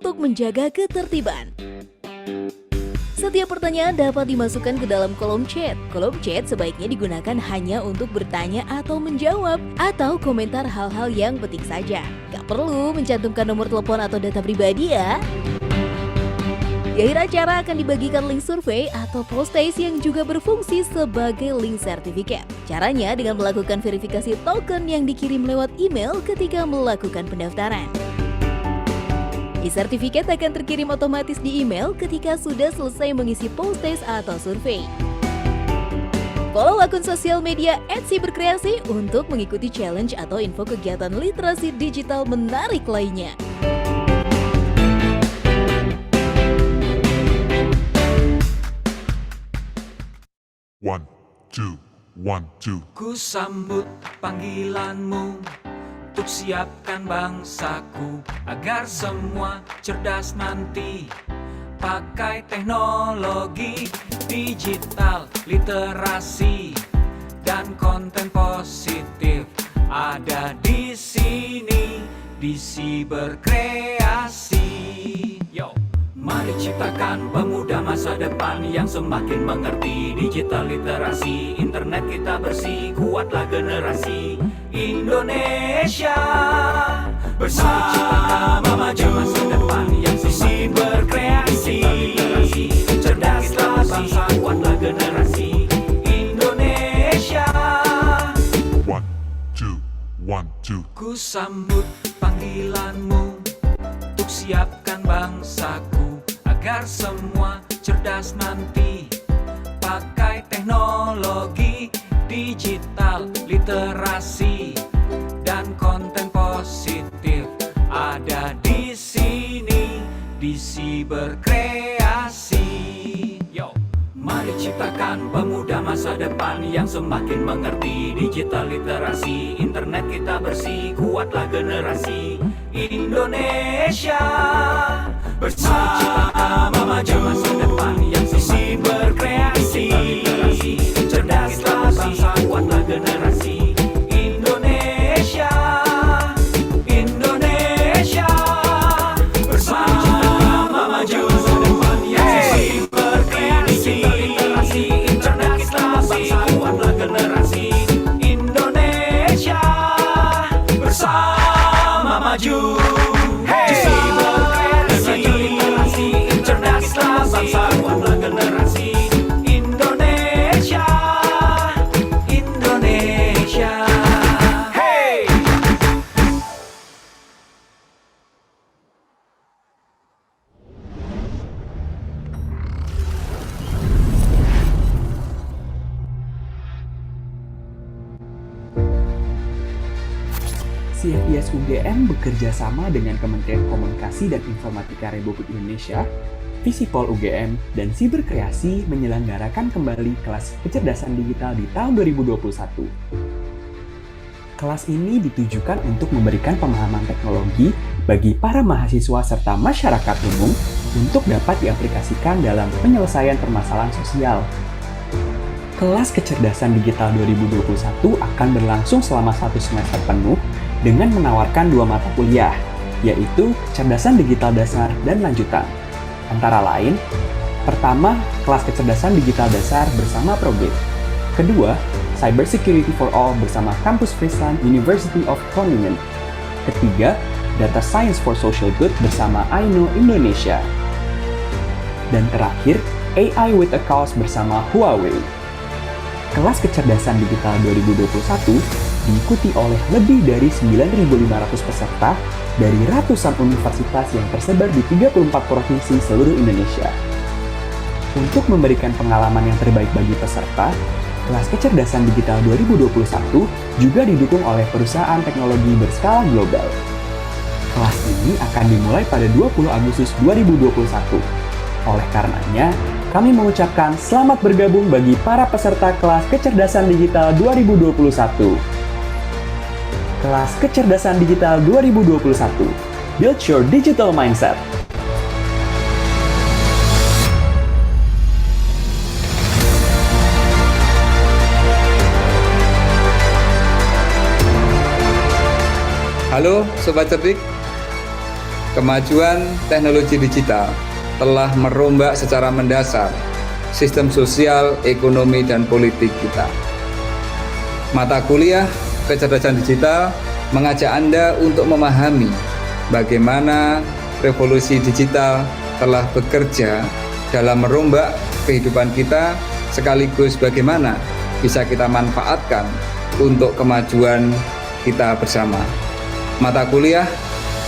untuk menjaga ketertiban. Setiap pertanyaan dapat dimasukkan ke dalam kolom chat. Kolom chat sebaiknya digunakan hanya untuk bertanya atau menjawab, atau komentar hal-hal yang penting saja. Gak perlu mencantumkan nomor telepon atau data pribadi ya. Di akhir acara akan dibagikan link survei atau postage yang juga berfungsi sebagai link sertifikat. Caranya dengan melakukan verifikasi token yang dikirim lewat email ketika melakukan pendaftaran. E-sertifikat akan terkirim otomatis di email ketika sudah selesai mengisi postage atau survei. Follow akun sosial media @siberkreasi untuk mengikuti challenge atau info kegiatan literasi digital menarik lainnya. One, two, one, two. Ku sambut panggilanmu untuk siapkan bangsaku agar semua cerdas nanti. Pakai teknologi digital, literasi dan konten positif ada di sini di Siberkreasi. Yo, mari ciptakan pemuda masa depan yang semakin mengerti digital literasi. Internet kita bersih, kuatlah generasi Indonesia. Bersama maju masa depan yang semakin berkreasi. Cerdaslah bangsa, kuatlah generasi Indonesia. One, two, one, two. Ku sambut panggilanmu untuk siapkan bangsaku agar semua cerdas nanti. Pakai teknologi digital, literasi dan konten positif ada di sini di Siberkreasi. Yo, mari ciptakan pemuda masa depan yang semakin mengerti digital literasi. Internet kita bersih, kuatlah generasi Indonesia. Bersama maju masa depan yang semakin berkreasi. Cerdaslah bangsa, kuatlah generasi Indonesia. Indonesia bersama maju masa depan yang semakin berkreasi. Internet kita bangsa, kuatlah generasi Indonesia bersama maju. CFIS UGM bekerja sama dengan Kementerian Komunikasi dan Informatika Republik Indonesia, Visipol UGM, dan Siberkreasi menyelenggarakan kembali kelas kecerdasan digital di tahun 2021. Kelas ini ditujukan untuk memberikan pemahaman teknologi bagi para mahasiswa serta masyarakat umum untuk dapat diaplikasikan dalam penyelesaian permasalahan sosial. Kelas kecerdasan digital 2021 akan berlangsung selama 1 semester penuh dengan menawarkan 2 mata kuliah, yaitu kecerdasan digital dasar dan lanjutan. Antara lain, pertama, kelas kecerdasan digital dasar bersama Prograde. Kedua, Cyber Security for All bersama Kampus Friesland University of Groningen. Ketiga, Data Science for Social Good bersama Aino Indonesia. Dan terakhir, AI with a Cause bersama Huawei. Kelas kecerdasan digital 2021 diikuti oleh lebih dari 9.500 peserta dari ratusan universitas yang tersebar di 34 provinsi seluruh Indonesia. Untuk memberikan pengalaman yang terbaik bagi peserta, kelas kecerdasan digital 2021 juga didukung oleh perusahaan teknologi berskala global. Kelas ini akan dimulai pada 20 Agustus 2021. Oleh karenanya, kami mengucapkan selamat bergabung bagi para peserta kelas kecerdasan digital 2021. Kelas Kecerdasan Digital 2021. Build your digital mindset. Halo Sobat Cerdik, Kemajuan teknologi digital telah merombak secara mendasar sistem sosial, ekonomi, dan politik kita. Mata kuliah kecerdasan digital mengajak Anda untuk memahami bagaimana revolusi digital telah bekerja dalam merombak kehidupan kita, sekaligus bagaimana bisa kita manfaatkan untuk kemajuan kita bersama. Mata kuliah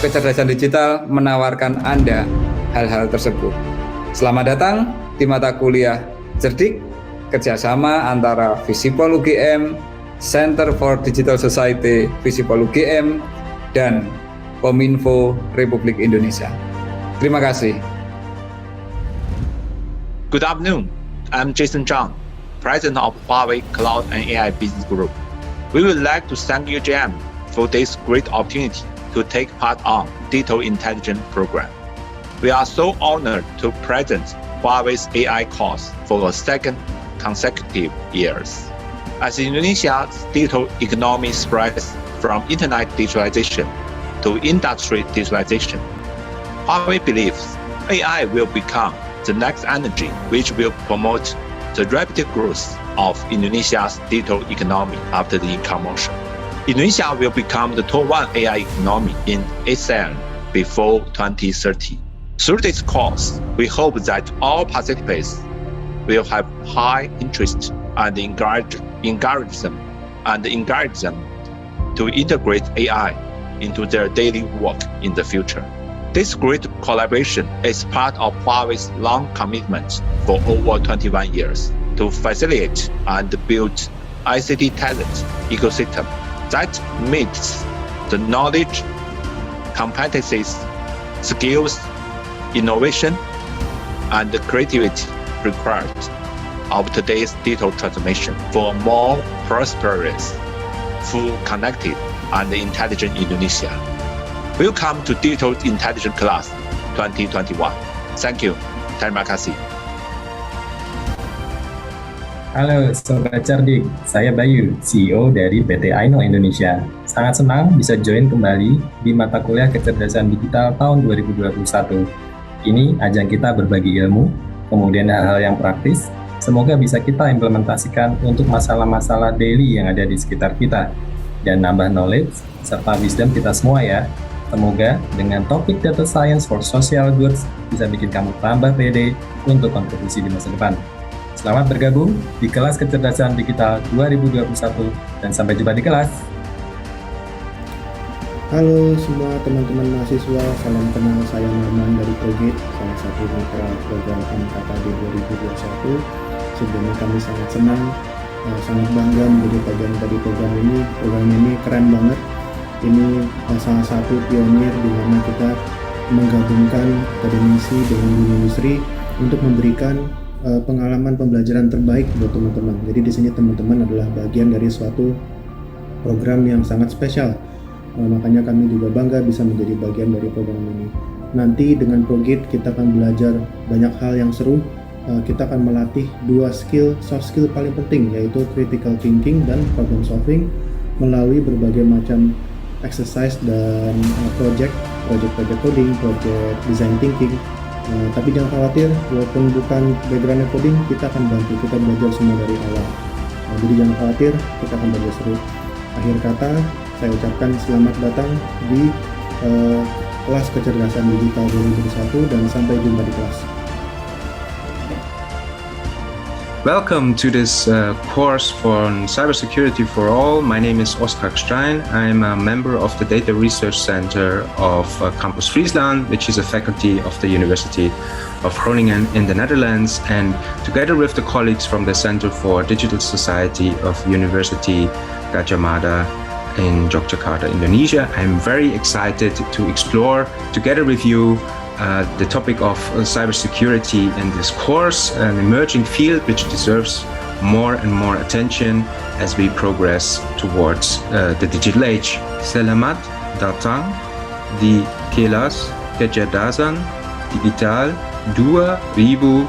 kecerdasan digital menawarkan Anda hal-hal tersebut. Selamat datang di mata kuliah Cerdik, kerjasama antara Visipol UGM, Center for Digital Society Visipol UGM, dan Kominfo Republik Indonesia. Terima kasih. Good afternoon. I'm Jason Zhang, President of Huawei Cloud and AI Business Group. We would like to thank UGM for this great opportunity to take part on Digital Intelligence Program. We are so honored to present Huawei's AI course for the second consecutive years. As Indonesia's digital economy spreads from internet digitalization to industry digitalization, Huawei believes AI will become the next energy which will promote the rapid growth of Indonesia's digital economy after the e-commerce. Indonesia will become the top 1 AI economy in ASEAN before 2030. Through this course, we hope that all participants will have high interest and encourage them to integrate AI into their daily work in the future. This great collaboration is part of Huawei's long commitment for over 21 years to facilitate and build ICT talent ecosystem that meets the knowledge, competencies, skills, innovation, and the creativity required of today's digital transformation for a more prosperous, full connected, and intelligent Indonesia. Welcome to Digital Intelligence Class 2021. Thank you. Terima kasih. Halo Sobat Cerdik, saya Bayu, CEO dari PT Aino Indonesia. Sangat senang bisa join kembali di mata kuliah kecerdasan digital tahun 2021. Ini ajang kita berbagi ilmu, kemudian hal-hal yang praktis, semoga bisa kita implementasikan untuk masalah-masalah daily yang ada di sekitar kita, dan nambah knowledge serta wisdom kita semua ya. Semoga dengan topik Data Science for Social Goods bisa bikin kamu tambah pede untuk kontribusi di masa depan. Selamat bergabung di kelas kecerdasan digital 2021 dan sampai jumpa di kelas. Halo semua teman-teman mahasiswa, salam kenal, saya Norman dari Progate, salah satu mitra program MKKD 2021. Sebelumnya kami sangat senang, sangat bangga menjadi bagian dari program ini. Program ini keren banget. Ini salah satu pionir di mana kita menggabungkan akademisi dengan dunia industri untuk memberikan pengalaman pembelajaran terbaik buat teman-teman. Jadi di sini teman-teman adalah bagian dari suatu program yang sangat spesial. Makanya kami juga bangga bisa menjadi bagian dari program ini. Nanti dengan Progate kita akan belajar banyak hal yang seru. Kita akan melatih 2 soft skill paling penting, yaitu critical thinking dan problem solving melalui berbagai macam exercise dan project coding, project design thinking. Tapi jangan khawatir, walaupun bukan background coding, kita akan bantu, kita belajar semua dari awal. Jadi jangan khawatir, kita akan belajar seru. Akhir kata, saya ucapkan selamat datang di kelas kecerdasan digital 2021 dan sampai jumpa di kelas. Welcome to this course on cybersecurity for all. My name is Oskar Stein. I'm a member of the Data Research Center of Campus Friesland, which is a faculty of the University of Groningen in the Netherlands. And together with the colleagues from the Center for Digital Society of University Gadjah Mada in Yogyakarta, Indonesia, I'm very excited to explore together with you the topic of cybersecurity in this course, an emerging field which deserves more and more attention as we progress towards the digital age. Selamat datang di kelas kecerdasan digital 2021.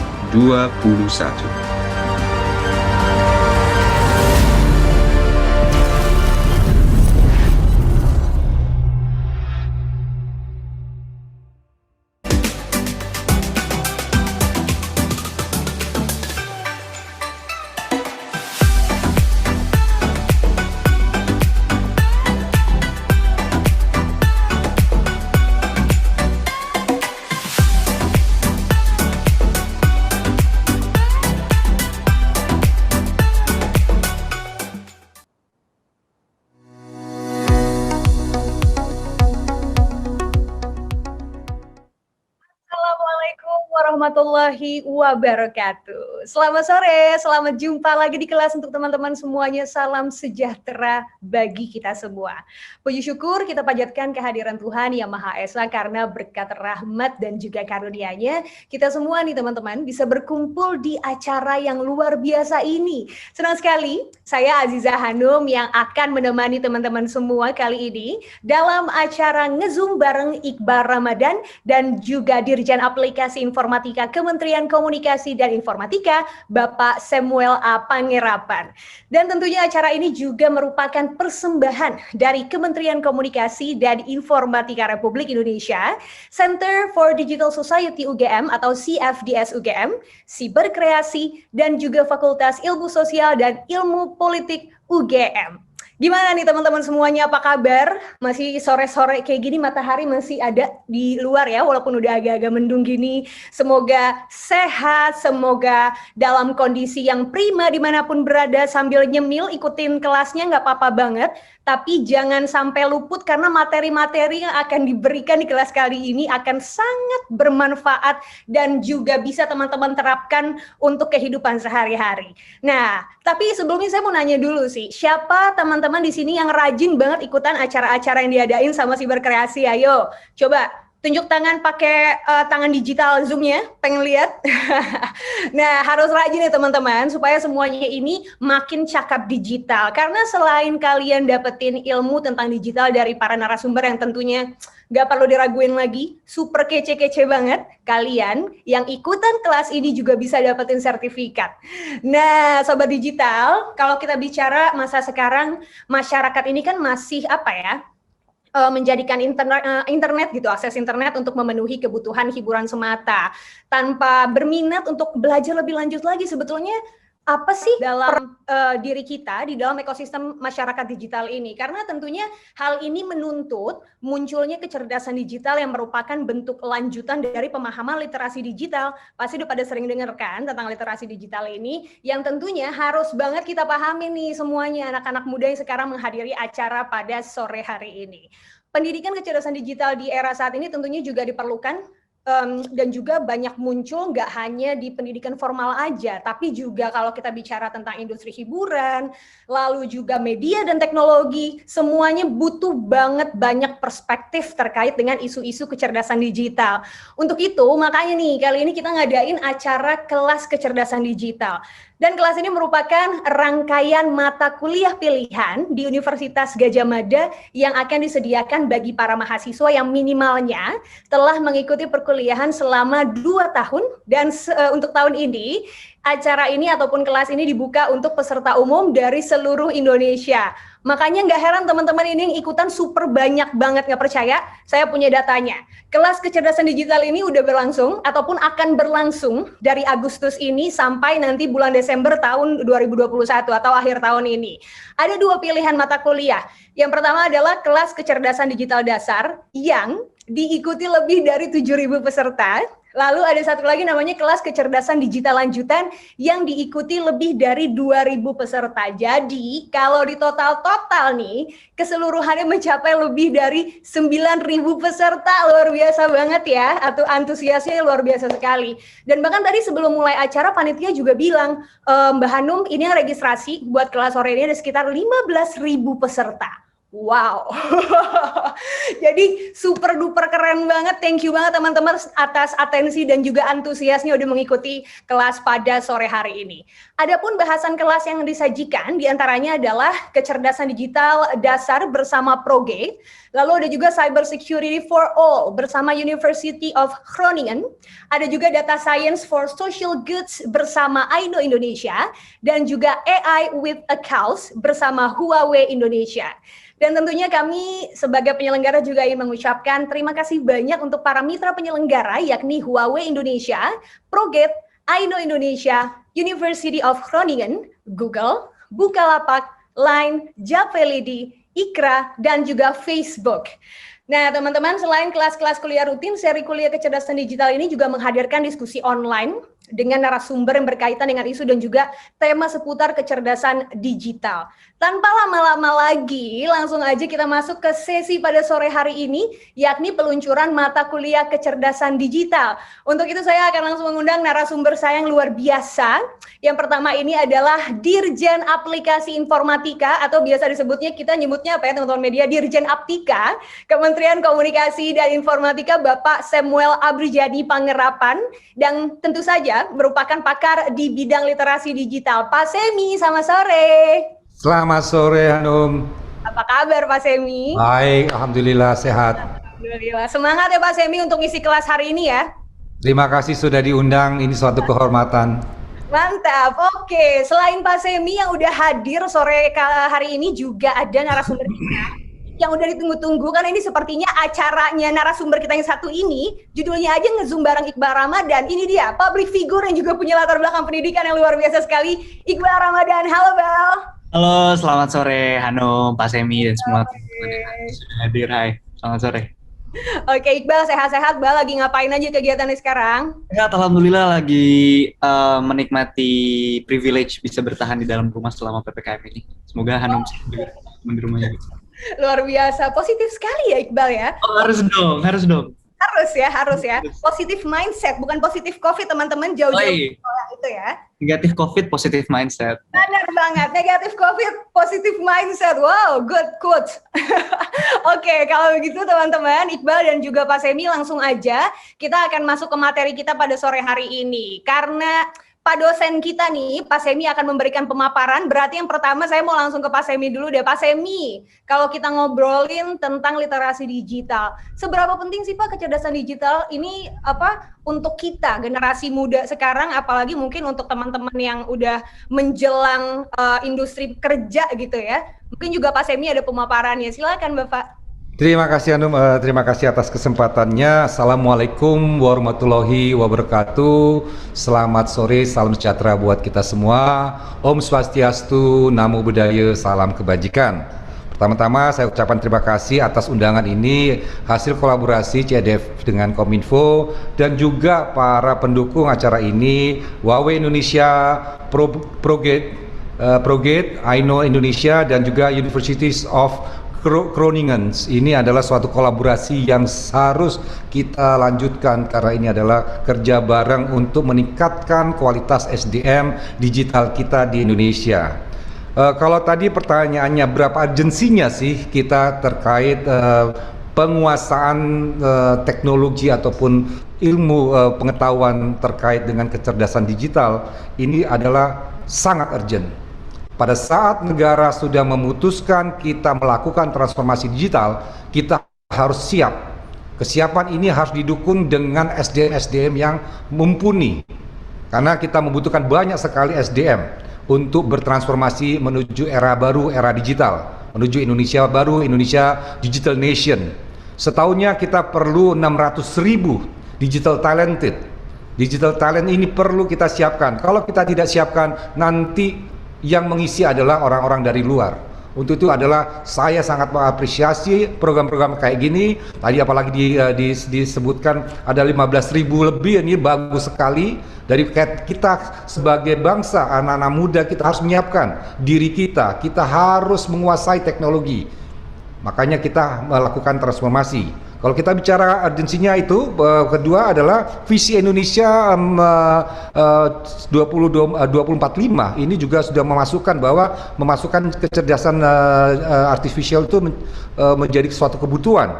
warahmatullahi wabarakatuh. Selamat sore, selamat jumpa lagi di kelas untuk teman-teman semuanya. Salam sejahtera bagi kita semua. Puji syukur kita panjatkan kehadiran Tuhan Yang Maha Esa karena berkat rahmat dan juga karunia-Nya kita semua nih teman-teman bisa berkumpul di acara yang luar biasa ini. Senang sekali saya Aziza Hanum yang akan menemani teman-teman semua kali ini dalam acara nge-zoom bareng Iqbal Ramadan dan juga Dirjen Aplikasi Informatika Kementerian Komunikasi dan Informatika, Bapak Samuel A. Pangerapan. Dan tentunya acara ini juga merupakan persembahan dari Kementerian Komunikasi dan Informatika Republik Indonesia, Center for Digital Society UGM atau CFDS UGM, Siberkreasi, dan juga Fakultas Ilmu Sosial dan Ilmu Politik UGM. Gimana nih teman-teman semuanya, apa kabar? Masih sore-sore kayak gini, matahari masih ada di luar ya, walaupun udah agak-agak mendung gini. Semoga sehat, semoga dalam kondisi yang prima dimanapun berada sambil nyemil, ikutin kelasnya nggak apa-apa banget. Tapi jangan sampai luput karena materi-materi yang akan diberikan di kelas kali ini akan sangat bermanfaat dan juga bisa teman-teman terapkan untuk kehidupan sehari-hari. Nah, tapi sebelumnya saya mau nanya dulu sih, siapa teman-teman di sini yang rajin banget ikutan acara-acara yang diadain sama Siberkreasi? Ayo, coba tunjuk tangan pakai tangan digital Zoom-nya, pengen lihat. Nah, harus rajin ya teman-teman, supaya semuanya ini makin cakap digital. Karena selain kalian dapetin ilmu tentang digital dari para narasumber yang tentunya nggak perlu diraguin lagi, super kece-kece banget, kalian yang ikutan kelas ini juga bisa dapetin sertifikat. Nah, Sobat Digital, kalau kita bicara masa sekarang, masyarakat ini kan masih apa ya, menjadikan internet gitu, akses internet untuk memenuhi kebutuhan hiburan semata tanpa berminat untuk belajar lebih lanjut lagi. Sebetulnya apa sih dalam diri kita di dalam ekosistem masyarakat digital ini? Karena tentunya hal ini menuntut munculnya kecerdasan digital yang merupakan bentuk lanjutan dari pemahaman literasi digital. Pasti udah pada sering dengar kan tentang literasi digital ini, yang tentunya harus banget kita pahami nih semuanya anak-anak muda yang sekarang menghadiri acara pada sore hari ini. Pendidikan kecerdasan digital di era saat ini tentunya juga diperlukan dan juga banyak muncul nggak hanya di pendidikan formal aja, tapi juga kalau kita bicara tentang industri hiburan, lalu juga media dan teknologi, semuanya butuh banget banyak perspektif terkait dengan isu-isu kecerdasan digital. Untuk itu, makanya nih, kali ini kita ngadain acara kelas kecerdasan digital. Dan kelas ini merupakan rangkaian mata kuliah pilihan di Universitas Gadjah Mada yang akan disediakan bagi para mahasiswa yang minimalnya telah mengikuti perkuliahan selama 2 tahun. Dan untuk tahun ini, acara ini ataupun kelas ini dibuka untuk peserta umum dari seluruh Indonesia. Makanya nggak heran teman-teman ini yang ikutan super banyak banget, nggak percaya? Saya punya datanya. Kelas kecerdasan digital ini udah berlangsung ataupun akan berlangsung dari Agustus ini sampai nanti bulan Desember tahun 2021 atau akhir tahun ini. Ada 2 pilihan mata kuliah. Yang pertama adalah kelas kecerdasan digital dasar yang diikuti lebih dari 7.000 peserta. Lalu ada satu lagi namanya kelas kecerdasan digital lanjutan yang diikuti lebih dari 2.000 peserta. Jadi kalau di total nih keseluruhannya mencapai lebih dari 9.000 peserta. Luar biasa banget ya, atau antusiasnya luar biasa sekali. Dan bahkan tadi sebelum mulai acara panitia juga bilang, Mbak Hanum ini yang registrasi buat kelas sore ini ada sekitar 15.000 peserta. Wow, jadi super duper keren banget. Thank you banget teman-teman atas atensi dan juga antusiasnya udah mengikuti kelas pada sore hari ini. Adapun bahasan kelas yang disajikan diantaranya adalah kecerdasan digital dasar bersama Progate, lalu ada juga Cyber Security for All bersama University of Groningen, ada juga Data Science for Social Goods bersama Aino Indonesia, dan juga AI with a Cause bersama Huawei Indonesia. Dan tentunya kami sebagai penyelenggara juga ingin mengucapkan terima kasih banyak untuk para mitra penyelenggara yakni Huawei Indonesia, Progate, Aino Indonesia, University of Groningen, Google, Bukalapak, Line, Japelidi, Ikra, dan juga Facebook. Nah, teman-teman, selain kelas-kelas kuliah rutin, seri kuliah kecerdasan digital ini juga menghadirkan diskusi online dengan narasumber yang berkaitan dengan isu dan juga tema seputar kecerdasan digital. Tanpa lama-lama lagi, langsung aja kita masuk ke sesi pada sore hari ini, yakni peluncuran mata kuliah kecerdasan digital. Untuk itu saya akan langsung mengundang narasumber saya yang luar biasa. Yang pertama ini adalah Dirjen Aplikasi Informatika, atau biasa disebutnya, kita nyebutnya apa ya teman-teman media, Dirjen Aptika, Kementerian Komunikasi dan Informatika, Bapak Samuel Abrijadi Pangerapan, dan tentu saja merupakan pakar di bidang literasi digital. Pak Semi, selamat sore. Selamat sore, Hanum. Apa kabar Pak Semi? Baik, alhamdulillah sehat. Alhamdulillah. Semangat ya Pak Semi untuk isi kelas hari ini ya. Terima kasih sudah diundang, ini suatu kehormatan. Mantap, oke. Selain Pak Semi yang udah hadir sore hari ini, juga ada narasumber kita yang udah ditunggu-tunggu, karena ini sepertinya acaranya narasumber kita yang satu ini, judulnya aja ngezoom bareng Iqbal Ramadan. Ini dia, public figure yang juga punya latar belakang pendidikan yang luar biasa sekali, Iqbal Ramadan. Halo Bal. Halo, selamat sore Hanum, Pak Semi, dan semua teman-teman yang sudah hadir. Hai, selamat sore. Oke Iqbal, sehat-sehat Bal, lagi ngapain aja kegiatannya sekarang? Ya, alhamdulillah lagi menikmati privilege bisa bertahan di dalam rumah selama PPKM ini. Semoga Hanum juga di rumahnya. Luar biasa, positif sekali ya Iqbal ya. Oh, harus dong. Harus ya. Positif mindset, bukan positif COVID teman-teman, jauh-jauh itu ya. Negatif COVID, positif mindset. Benar banget, negatif COVID, positif mindset. Wow, good quote. Oke, kalau begitu teman-teman, Iqbal dan juga Pak Semi, langsung aja kita akan masuk ke materi kita pada sore hari ini. Karena Pak dosen kita nih, Pak Semi akan memberikan pemaparan. Berarti yang pertama saya mau langsung ke Pak Semi dulu deh. Pak Semi, kalau kita ngobrolin tentang literasi digital, seberapa penting sih Pak kecerdasan digital ini untuk kita generasi muda sekarang, apalagi mungkin untuk teman-teman yang udah menjelang industri kerja gitu ya. Mungkin juga Pak Semi ada pemaparannya. Silakan Bapak. Terima kasih Hanum, terima kasih atas kesempatannya. Assalamualaikum warahmatullahi wabarakatuh. Selamat sore, salam sejahtera buat kita semua. Om Swastiastu, Namo Buddhaya, salam kebajikan. Pertama-tama saya ucapkan terima kasih atas undangan ini, hasil kolaborasi CEDEF dengan Kominfo dan juga para pendukung acara ini, Huawei Indonesia, Progate, Aino Indonesia, dan juga Universities of Groningen. Ini adalah suatu kolaborasi yang harus kita lanjutkan karena ini adalah kerja bareng untuk meningkatkan kualitas SDM digital kita di Indonesia. Kalau tadi pertanyaannya berapa urgensinya sih kita terkait penguasaan teknologi ataupun ilmu pengetahuan terkait dengan kecerdasan digital, ini adalah sangat urgent. Pada saat negara sudah memutuskan kita melakukan transformasi digital, kita harus siap. Kesiapan ini harus didukung dengan SDM-SDM yang mumpuni. Karena kita membutuhkan banyak sekali SDM untuk bertransformasi menuju era baru, era digital. Menuju Indonesia baru, Indonesia Digital Nation. Setahunnya kita perlu 600.000 digital talented. Digital talent ini perlu kita siapkan. Kalau kita tidak siapkan, nanti yang mengisi adalah orang-orang dari luar. Untuk itu adalah saya sangat mengapresiasi program-program kayak gini. Tadi apalagi disebutkan ada 15.000 lebih, ini bagus sekali. Dari kita sebagai bangsa, anak-anak muda, kita harus menyiapkan diri kita. Kita harus menguasai teknologi. Makanya kita melakukan transformasi. Kalau kita bicara urgensinya itu, kedua adalah visi Indonesia 2045 ini juga sudah memasukkan kecerdasan artificial itu menjadi suatu kebutuhan.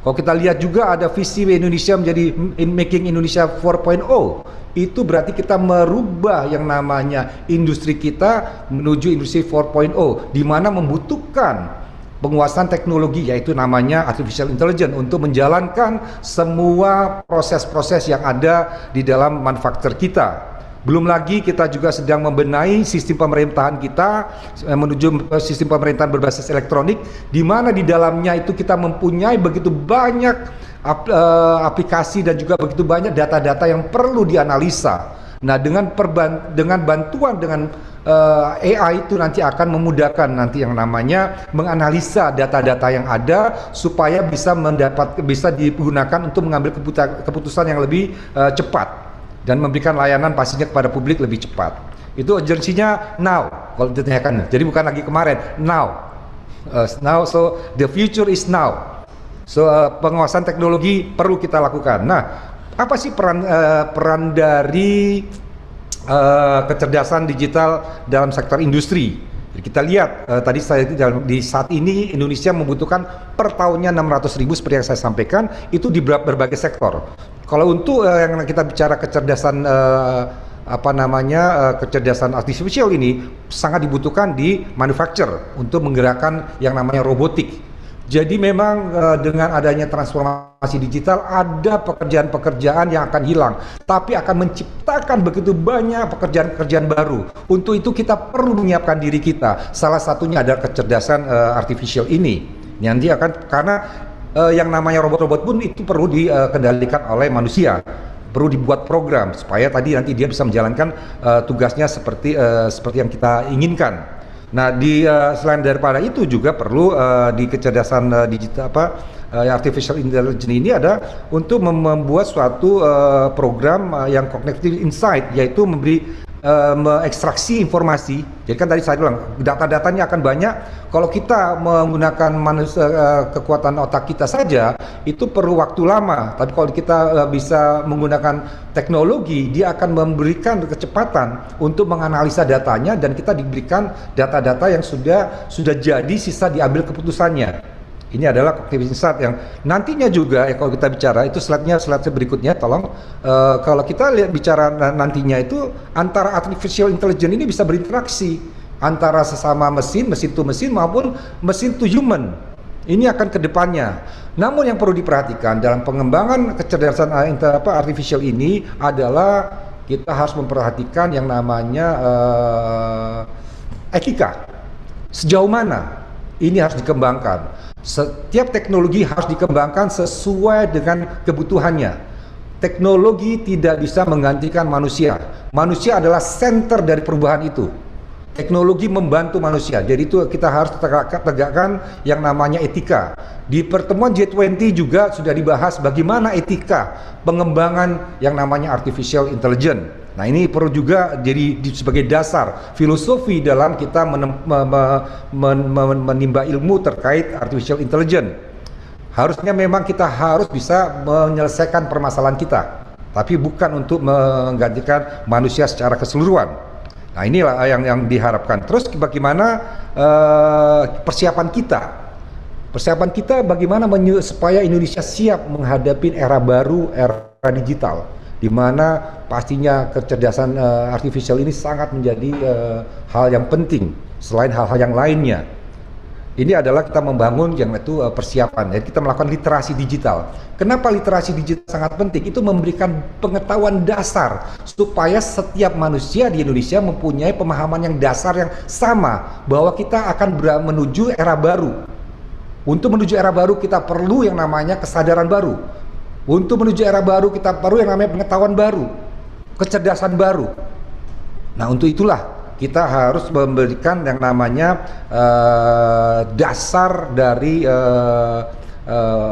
Kalau kita lihat juga ada visi Indonesia menjadi Making Indonesia 4.0, itu berarti kita merubah yang namanya industri kita menuju industri 4.0, di mana membutuhkan penguasaan teknologi, yaitu namanya artificial intelligence, untuk menjalankan semua proses-proses yang ada di dalam manufaktur kita. Belum lagi kita juga sedang membenahi sistem pemerintahan kita menuju sistem pemerintahan berbasis elektronik, di mana di dalamnya itu kita mempunyai begitu banyak aplikasi dan juga begitu banyak data-data yang perlu dianalisa. Nah, dengan bantuan AI itu nanti akan memudahkan nanti yang namanya menganalisa data-data yang ada supaya bisa digunakan untuk mengambil keputusan yang lebih cepat. dan memberikan layanan pastinya kepada publik lebih cepat. Itu urgensinya now, kalau ditanyakan. Jadi bukan lagi kemarin, now. Now, so the future is now. So penguasaan teknologi perlu kita lakukan. Nah, apa sih peran dari kecerdasan digital dalam sektor industri? Jadi kita lihat tadi di saat ini Indonesia membutuhkan per tahunnya 600.000 seperti yang saya sampaikan, itu di berbagai sektor. Kalau untuk yang kita bicara kecerdasan kecerdasan artificial ini sangat dibutuhkan di manufacture untuk menggerakkan yang namanya robotik. Jadi memang dengan adanya transformasi digital ada pekerjaan-pekerjaan yang akan hilang, tapi akan menciptakan begitu banyak pekerjaan-pekerjaan baru. Untuk itu kita perlu menyiapkan diri kita. Salah satunya adalah kecerdasan artificial ini. Nanti akan karena yang namanya robot-robot pun itu perlu dikendalikan oleh manusia. Perlu dibuat program supaya tadi nanti dia bisa menjalankan tugasnya seperti yang kita inginkan. Nah, selain daripada itu juga perlu di kecerdasan digital artificial intelligence ini ada untuk membuat suatu program yang cognitive insight, yaitu mengekstraksi informasi. Jadi kan tadi saya bilang data-datanya akan banyak. Kalau kita menggunakan kekuatan otak kita saja itu perlu waktu lama. Tapi kalau kita bisa menggunakan teknologi, dia akan memberikan kecepatan untuk menganalisa datanya dan kita diberikan data-data yang sudah jadi, sisa diambil keputusannya. Ini adalah cognitive insight yang nantinya juga kalau kita bicara itu slide berikutnya tolong. Kalau kita lihat bicara nantinya itu antara artificial intelligence ini bisa berinteraksi antara sesama mesin to mesin maupun mesin to human. Ini akan ke depannya. Namun yang perlu diperhatikan dalam pengembangan kecerdasan artificial ini adalah kita harus memperhatikan yang namanya etika. Sejauh mana ini harus dikembangkan. Setiap teknologi harus dikembangkan sesuai dengan kebutuhannya. Teknologi tidak bisa menggantikan manusia. Manusia adalah center dari perubahan itu. Teknologi membantu manusia. Jadi itu kita harus tegakkan yang namanya etika. Di pertemuan G20 juga sudah dibahas bagaimana etika pengembangan yang namanya artificial intelligence. Nah, ini perlu juga jadi sebagai dasar filosofi dalam kita menimba ilmu terkait artificial intelligence. Harusnya memang kita harus bisa menyelesaikan permasalahan kita, tapi bukan untuk menggantikan manusia secara keseluruhan. Nah, inilah yang diharapkan. Terus bagaimana persiapan kita? Persiapan kita bagaimana supaya Indonesia siap menghadapi era baru, era digital, di mana pastinya kecerdasan artificial ini sangat menjadi hal yang penting selain hal-hal yang lainnya. Ini adalah kita membangun yang itu persiapan. Jadi kita melakukan literasi digital. Kenapa literasi digital sangat penting? Itu memberikan pengetahuan dasar supaya setiap manusia di Indonesia mempunyai pemahaman yang dasar yang sama bahwa kita akan menuju era baru. Untuk menuju era baru kita perlu yang namanya kesadaran baru. Untuk menuju era baru kita perlu yang namanya pengetahuan baru, kecerdasan baru. Nah, untuk itulah kita harus memberikan yang namanya dasar dari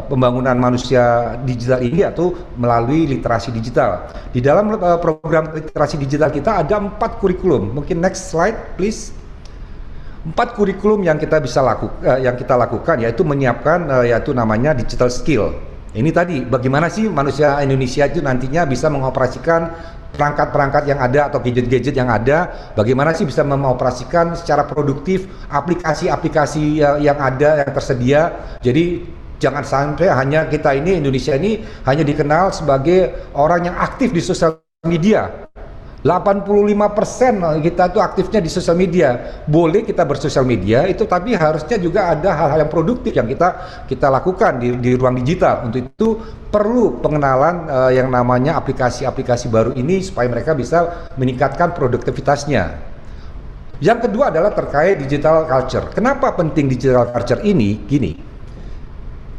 pembangunan manusia digital ini, atau melalui literasi digital. Di dalam program literasi digital kita ada 4 kurikulum. Mungkin next slide please. 4 kurikulum yang kita lakukan yaitu menyiapkan yaitu namanya digital skill. Ini tadi bagaimana sih manusia Indonesia itu nantinya bisa mengoperasikan perangkat-perangkat yang ada atau gadget-gadget yang ada, bagaimana sih bisa mengoperasikan secara produktif aplikasi-aplikasi yang ada, yang tersedia. Jadi jangan sampai hanya kita ini Indonesia ini hanya dikenal sebagai orang yang aktif di sosial media. 85% kita tuh aktifnya di sosial media. Boleh kita bersosial media itu, tapi harusnya juga ada hal-hal yang produktif yang kita lakukan di ruang digital. Untuk itu perlu pengenalan yang namanya aplikasi-aplikasi baru ini supaya mereka bisa meningkatkan produktivitasnya. Yang kedua adalah terkait digital culture. Kenapa penting digital culture ini? Gini,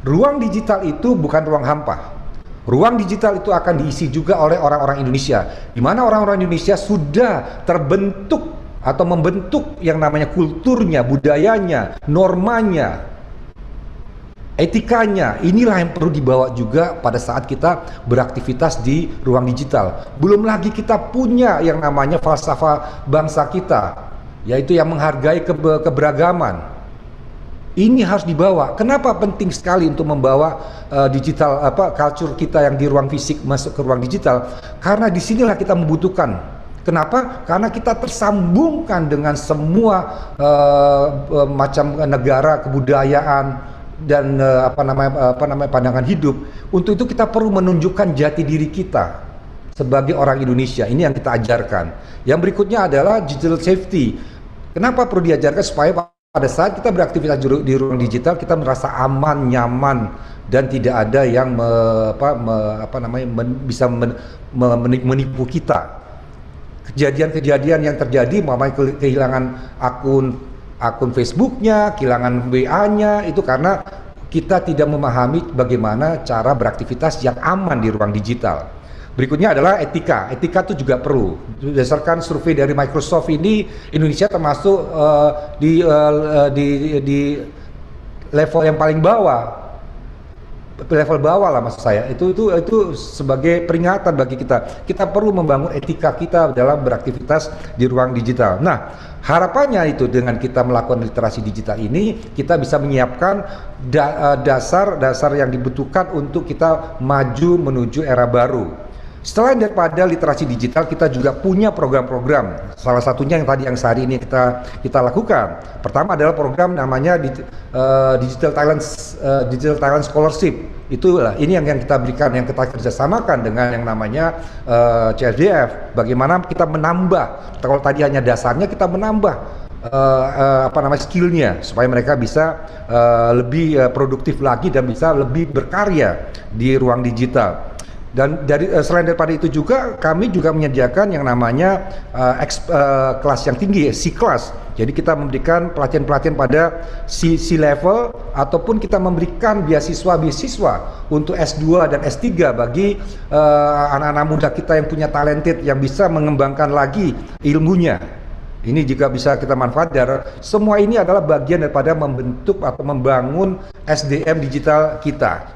ruang digital itu bukan ruang hampa. Ruang digital itu akan diisi juga oleh orang-orang Indonesia, di mana orang-orang Indonesia sudah terbentuk atau membentuk yang namanya kulturnya, budayanya, normanya. Etikanya, inilah yang perlu dibawa juga pada saat kita beraktivitas di ruang digital. Belum lagi kita punya yang namanya falsafah bangsa kita, yaitu yang menghargai keberagaman. Ini harus dibawa. Kenapa penting sekali untuk membawa digital culture kita yang di ruang fisik masuk ke ruang digital? Karena disinilah kita membutuhkan. Kenapa? Karena kita tersambungkan dengan semua macam negara, kebudayaan dan pandangan hidup. Untuk itu kita perlu menunjukkan jati diri kita sebagai orang Indonesia. Ini yang kita ajarkan. Yang berikutnya adalah digital safety. Kenapa perlu diajarkan? Supaya pada saat kita beraktivitas di ruang digital kita merasa aman, nyaman, dan tidak ada yang bisa menipu kita. Kejadian-kejadian yang terjadi, kehilangan akun Facebooknya, kehilangan WA-nya, itu karena kita tidak memahami bagaimana cara beraktivitas yang aman di ruang digital. Berikutnya adalah etika. Etika itu juga perlu. Berdasarkan survei dari Microsoft ini, Indonesia termasuk di level yang paling bawah. Level bawah lah maksud saya. Itu sebagai peringatan bagi kita. Kita perlu membangun etika kita dalam beraktivitas di ruang digital. Nah, harapannya itu dengan kita melakukan literasi digital ini, kita bisa menyiapkan dasar-dasar yang dibutuhkan untuk kita maju menuju era baru. Selain daripada literasi digital, kita juga punya program-program. Salah satunya yang tadi yang sehari ini kita lakukan. Pertama adalah program namanya Digital Talent Scholarship. Itulah ini yang kita berikan, yang kita kerjasamakan dengan yang namanya CSDF. Bagaimana kita menambah? Kalau tadi hanya dasarnya, kita menambah skillnya supaya mereka bisa lebih produktif lagi dan bisa lebih berkarya di ruang digital. Dan selain daripada itu juga kami juga menyediakan yang namanya kelas yang tinggi, C-class. Jadi kita memberikan pelatihan-pelatihan pada C-level ataupun kita memberikan beasiswa untuk S2 dan S3 bagi anak-anak muda kita yang punya talented, yang bisa mengembangkan lagi ilmunya. Ini juga bisa kita manfaatkan. Semua ini adalah bagian daripada membentuk atau membangun SDM digital kita.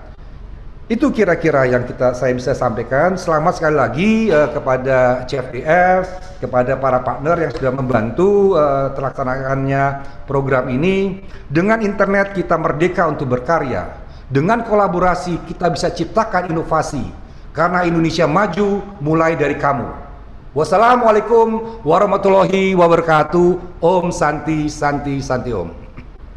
Itu kira-kira yang saya bisa sampaikan. Selamat sekali lagi kepada CFDF, kepada para partner yang sudah membantu terlaksanakannya program ini. Dengan internet kita merdeka untuk berkarya. Dengan kolaborasi kita bisa ciptakan inovasi. Karena Indonesia maju mulai dari kamu. Wassalamualaikum warahmatullahi wabarakatuh. Om Santi Santi Santi Om.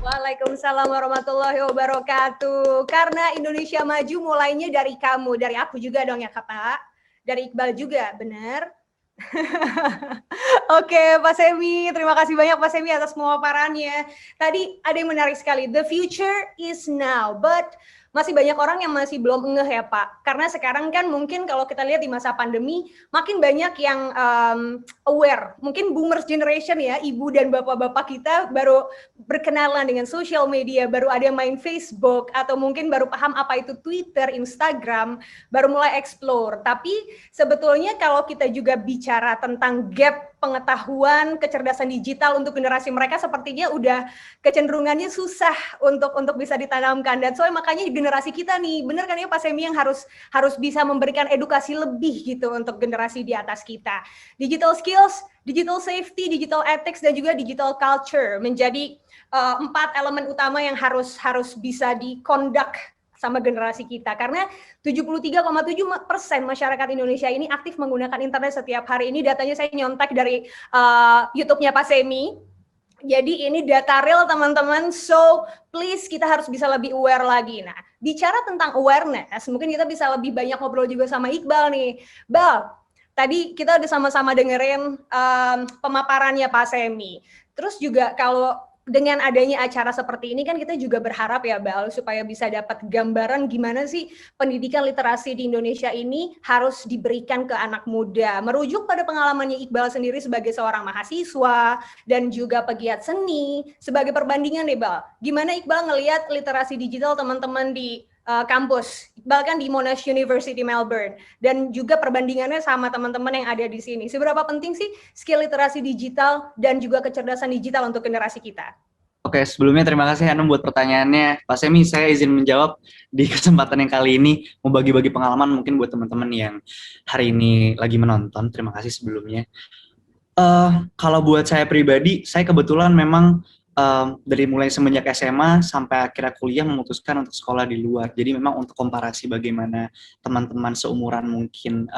Waalaikumsalam warahmatullahi wabarakatuh. Karena Indonesia maju mulainya dari kamu, dari aku juga dong ya Kak, dari Iqbal juga, benar? Oke, Pak Semi, terima kasih banyak Pak Semi atas pemaparannya. Tadi ada yang menarik sekali, the future is now, but masih banyak orang yang masih belum ngeh ya Pak. Karena sekarang kan mungkin kalau kita lihat di masa pandemi, makin banyak yang aware. Mungkin boomers generation ya, ibu dan bapak-bapak kita baru berkenalan dengan social media, baru ada yang main Facebook, atau mungkin baru paham apa itu Twitter, Instagram, baru mulai explore. Tapi sebetulnya kalau kita juga bicara tentang gap pengetahuan, kecerdasan digital untuk generasi mereka, sepertinya udah kecenderungannya susah untuk bisa ditanamkan. Dan soalnya makanya generasi kita nih, bener kan ya Pak Semi, yang harus bisa memberikan edukasi lebih gitu untuk generasi di atas kita. Digital skills, digital safety, digital ethics, dan juga digital culture menjadi 4 elemen utama yang harus bisa di-conduct sama generasi kita. Karena 73,7% masyarakat Indonesia ini aktif menggunakan internet setiap hari. Ini datanya saya nyontek dari YouTube-nya Pak Semi. Jadi ini data real teman-teman, so please kita harus bisa lebih aware lagi. Nah, bicara tentang awareness, mungkin kita bisa lebih banyak ngobrol juga sama Iqbal nih. Bal, tadi kita udah sama-sama dengerin pemaparannya Pak Semi. Terus juga kalau dengan adanya acara seperti ini kan kita juga berharap ya Bal, supaya bisa dapat gambaran gimana sih pendidikan literasi di Indonesia ini harus diberikan ke anak muda. Merujuk pada pengalamannya Iqbal sendiri sebagai seorang mahasiswa dan juga pegiat seni. Sebagai perbandingan deh Bal, gimana Iqbal ngelihat literasi digital teman-teman di kampus, Iqbal kan di Monash University Melbourne, dan juga perbandingannya sama teman-teman yang ada di sini. Seberapa penting sih skill literasi digital dan juga kecerdasan digital untuk generasi kita? Oke, sebelumnya terima kasih Hanum buat pertanyaannya. Pak Semi, saya izin menjawab di kesempatan yang kali ini, mau bagi-bagi pengalaman mungkin buat teman-teman yang hari ini lagi menonton. Terima kasih sebelumnya. Kalau buat saya pribadi, saya kebetulan memang dari mulai semenjak SMA sampai akhirnya kuliah memutuskan untuk sekolah di luar. Jadi memang untuk komparasi bagaimana teman-teman seumuran mungkin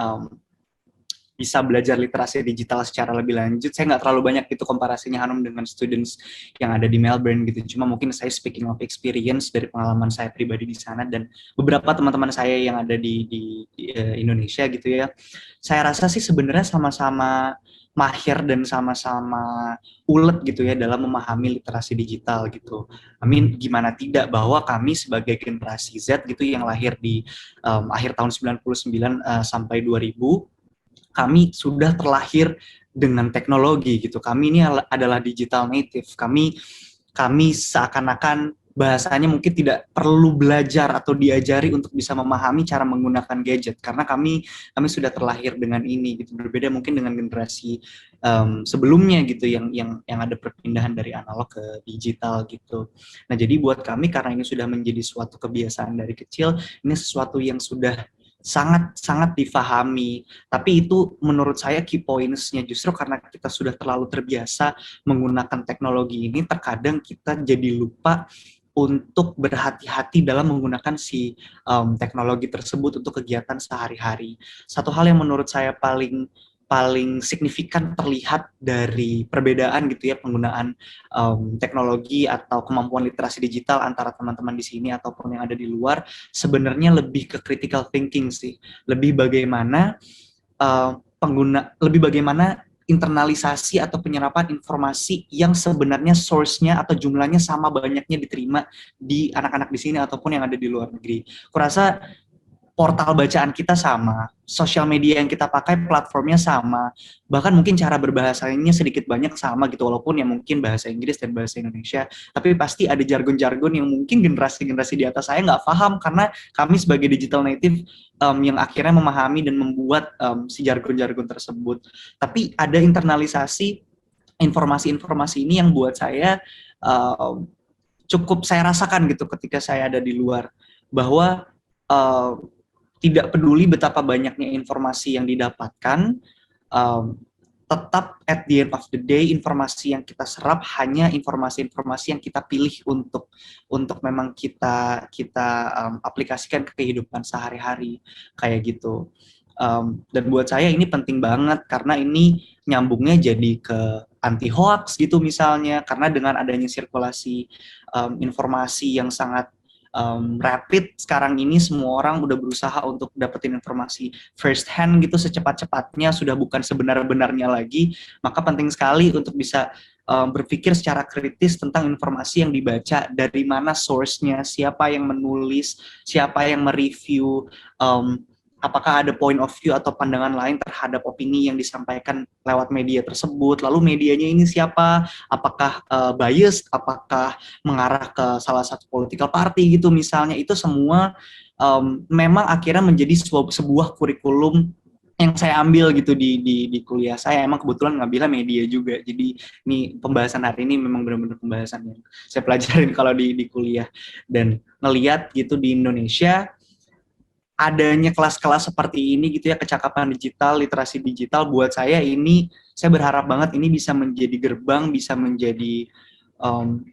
bisa belajar literasi digital secara lebih lanjut. Saya nggak terlalu banyak itu komparasinya Hanum dengan students yang ada di Melbourne gitu. Cuma mungkin saya speaking of experience dari pengalaman saya pribadi di sana dan beberapa teman-teman saya yang ada di Indonesia gitu ya. Saya rasa sih sebenarnya sama-sama mahir dan sama-sama ulet gitu ya dalam memahami literasi digital gitu. Gimana tidak bahwa kami sebagai generasi Z gitu yang lahir di akhir tahun 99 sampai 2000, kami sudah terlahir dengan teknologi gitu. Kami ini adalah digital native. Kami seakan-akan bahasanya mungkin tidak perlu belajar atau diajari untuk bisa memahami cara menggunakan gadget karena kami sudah terlahir dengan ini gitu. Berbeda mungkin dengan generasi sebelumnya gitu yang ada perpindahan dari analog ke digital gitu. Nah, jadi buat kami karena ini sudah menjadi suatu kebiasaan dari kecil, ini sesuatu yang sudah sangat difahami, tapi itu menurut saya key points-nya justru karena kita sudah terlalu terbiasa menggunakan teknologi ini, terkadang kita jadi lupa untuk berhati-hati dalam menggunakan si teknologi tersebut untuk kegiatan sehari-hari. Satu hal yang menurut saya paling signifikan terlihat dari perbedaan gitu ya penggunaan teknologi atau kemampuan literasi digital antara teman-teman di sini ataupun yang ada di luar, sebenarnya lebih ke critical thinking sih, lebih bagaimana internalisasi atau penyerapan informasi yang sebenarnya source-nya atau jumlahnya sama banyaknya diterima di anak-anak di sini ataupun yang ada di luar negeri. Kurasa portal bacaan kita sama, sosial media yang kita pakai platformnya sama, bahkan mungkin cara berbahasanya sedikit banyak sama gitu, walaupun ya mungkin bahasa Inggris dan bahasa Indonesia, tapi pasti ada jargon-jargon yang mungkin generasi-generasi di atas saya nggak paham karena kami sebagai digital native yang akhirnya memahami dan membuat si jargon-jargon tersebut. Tapi ada internalisasi informasi-informasi ini yang buat saya cukup saya rasakan gitu ketika saya ada di luar, bahwa tidak peduli betapa banyaknya informasi yang didapatkan, tetap at the end of the day informasi yang kita serap hanya informasi-informasi yang kita pilih untuk memang kita aplikasikan ke kehidupan sehari-hari kayak gitu. Dan buat saya ini penting banget karena ini nyambungnya jadi ke anti hoax gitu misalnya, karena dengan adanya sirkulasi informasi yang sangat rapid sekarang ini, semua orang udah berusaha untuk dapetin informasi first hand gitu secepat-cepatnya, sudah bukan sebenar-benarnya lagi, maka penting sekali untuk bisa berpikir secara kritis tentang informasi yang dibaca, dari mana source-nya, siapa yang menulis, siapa yang mereview, apakah ada point of view atau pandangan lain terhadap opini yang disampaikan lewat media tersebut, lalu medianya ini siapa, apakah biased, apakah mengarah ke salah satu political party gitu misalnya. Itu semua memang akhirnya menjadi sebuah kurikulum yang saya ambil gitu di kuliah saya. Emang kebetulan ngambilnya media juga, jadi ini pembahasan hari ini memang benar-benar pembahasan yang saya pelajarin kalau di kuliah. Dan ngelihat gitu di Indonesia adanya kelas-kelas seperti ini gitu ya, kecakapan digital, literasi digital, buat saya ini, saya berharap banget ini bisa menjadi gerbang, bisa menjadi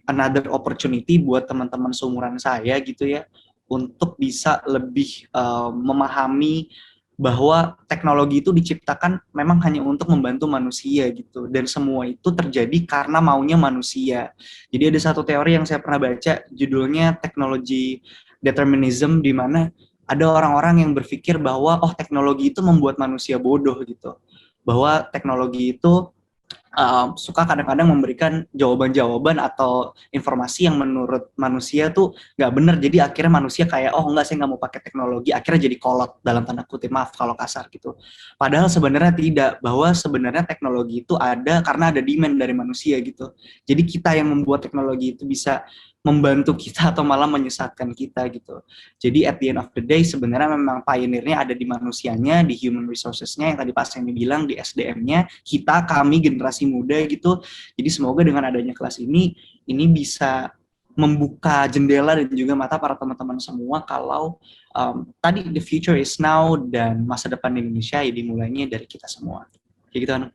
another opportunity buat teman-teman seumuran saya gitu ya, untuk bisa lebih memahami bahwa teknologi itu diciptakan memang hanya untuk membantu manusia gitu, dan semua itu terjadi karena maunya manusia. Jadi ada satu teori yang saya pernah baca, judulnya teknologi determinism, di mana ada orang-orang yang berpikir bahwa teknologi itu membuat manusia bodoh gitu, bahwa teknologi itu suka kadang-kadang memberikan jawaban-jawaban atau informasi yang menurut manusia tuh nggak benar, jadi akhirnya manusia kayak enggak, saya nggak mau pakai teknologi, akhirnya jadi kolot dalam tanda kutip, maaf kalau kasar gitu. Padahal sebenarnya tidak, bahwa sebenarnya teknologi itu ada karena ada demand dari manusia gitu. Jadi kita yang membuat teknologi itu bisa membantu kita atau malah menyesatkan kita gitu. Jadi at the end of the day sebenarnya memang pioneernya ada di manusianya, di human resources-nya yang tadi Pak Semi bilang, di SDM-nya, kami generasi muda gitu. Jadi semoga dengan adanya kelas ini bisa membuka jendela dan juga mata para teman-teman semua kalau tadi the future is now dan masa depan Indonesia ya dimulainya dari kita semua. Kayak gitu, Anu.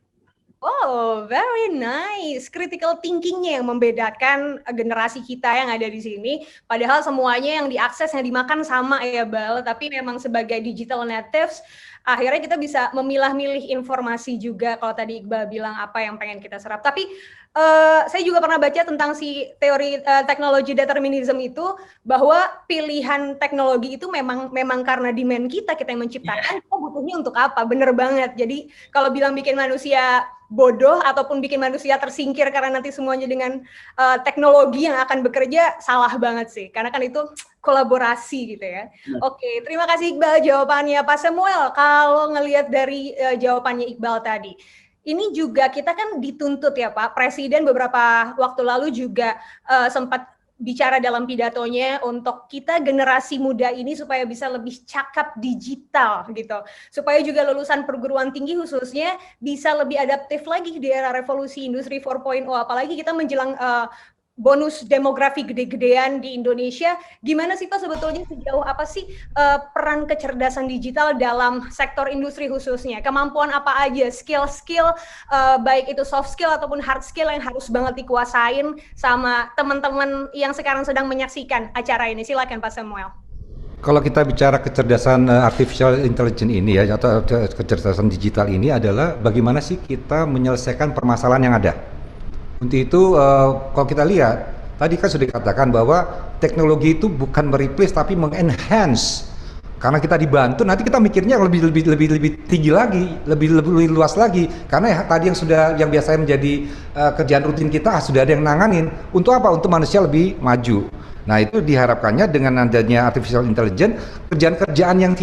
Oh, very nice. Critical thinking-nya yang membedakan generasi kita yang ada di sini. Padahal semuanya yang diakses, yang dimakan sama ya, Bal. Tapi memang sebagai digital natives, akhirnya kita bisa memilah-milih informasi juga. Kalau tadi Iqbal bilang apa yang pengen kita serap. Tapi saya juga pernah baca tentang si teori teknologi determinism itu, bahwa pilihan teknologi itu memang karena demand kita yang menciptakan, kita butuhnya untuk apa. Bener banget. Jadi kalau bilang bikin manusia bodoh ataupun bikin manusia tersingkir karena nanti semuanya dengan teknologi yang akan bekerja, salah banget sih. Karena kan itu kolaborasi gitu ya. Oke, terima kasih Iqbal jawabannya. Pak Samuel, kalau ngelihat dari jawabannya Iqbal tadi, ini juga kita kan dituntut ya Pak, Presiden beberapa waktu lalu juga sempat bicara dalam pidatonya untuk kita generasi muda ini supaya bisa lebih cakap digital gitu. Supaya juga lulusan perguruan tinggi khususnya bisa lebih adaptif lagi di era revolusi industri 4.0, apalagi kita menjelang bonus demografi gede-gedean di Indonesia. Gimana sih Pak sebetulnya sejauh apa sih peran kecerdasan digital dalam sektor industri khususnya? Kemampuan apa aja, skill-skill baik itu soft skill ataupun hard skill yang harus banget dikuasain sama teman-teman yang sekarang sedang menyaksikan acara ini. Silakan Pak Samuel. Kalau kita bicara kecerdasan artificial intelligence ini ya, atau kecerdasan digital ini adalah bagaimana sih kita menyelesaikan permasalahan yang ada. Untuk itu kalau kita lihat tadi kan sudah dikatakan bahwa teknologi itu bukan mereplace tapi mengenhance. Karena kita dibantu, nanti kita mikirnya lebih tinggi lagi, lebih luas lagi. Karena ya, tadi yang biasanya menjadi kerjaan rutin kita sudah ada yang nanganin. Untuk apa? Untuk manusia lebih maju. Nah itu diharapkannya dengan adanya artificial intelligence, kerjaan-kerjaan yang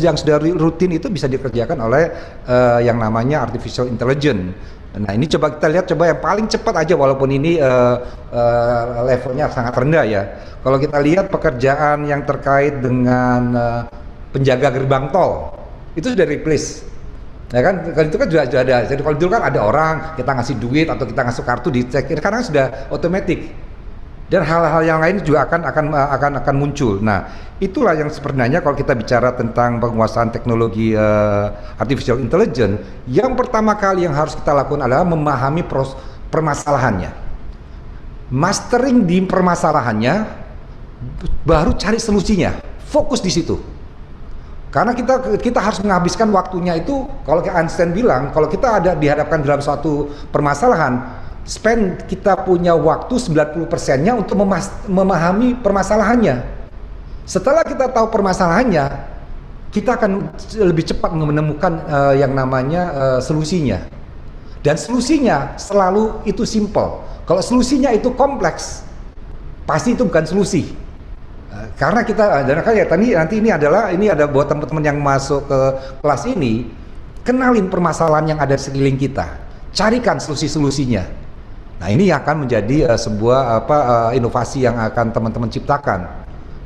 yang sudah rutin itu bisa dikerjakan oleh yang namanya artificial intelligence. Nah ini coba kita lihat yang paling cepat aja, walaupun ini levelnya sangat rendah ya. Kalau kita lihat pekerjaan yang terkait dengan penjaga gerbang tol itu sudah replace, ya kan? Itu kan sudah ada. Jadi kalau dulu kan ada orang kita ngasih duit atau kita ngasih kartu dicek, sekarang sudah otomatis. Dan hal-hal yang lain juga akan muncul. Nah, itulah yang sebenarnya kalau kita bicara tentang penguasaan teknologi artificial intelligence, yang pertama kali yang harus kita lakukan adalah memahami permasalahannya. Mastering di permasalahannya, baru cari solusinya. Fokus di situ. Karena kita harus menghabiskan waktunya itu, kalau Einstein bilang, kalau kita dihadapkan dalam suatu permasalahan, kita punya waktu 90%-nya untuk memahami permasalahannya. Setelah kita tahu permasalahannya, kita akan lebih cepat menemukan yang namanya solusinya. Dan solusinya selalu itu simple. Kalau solusinya itu kompleks, pasti itu bukan solusi. Karena nanti ini ada buat teman-teman yang masuk ke kelas ini, kenalin permasalahan yang ada di sekeliling kita, carikan solusi-solusinya. Nah ini akan menjadi sebuah inovasi yang akan teman-teman ciptakan.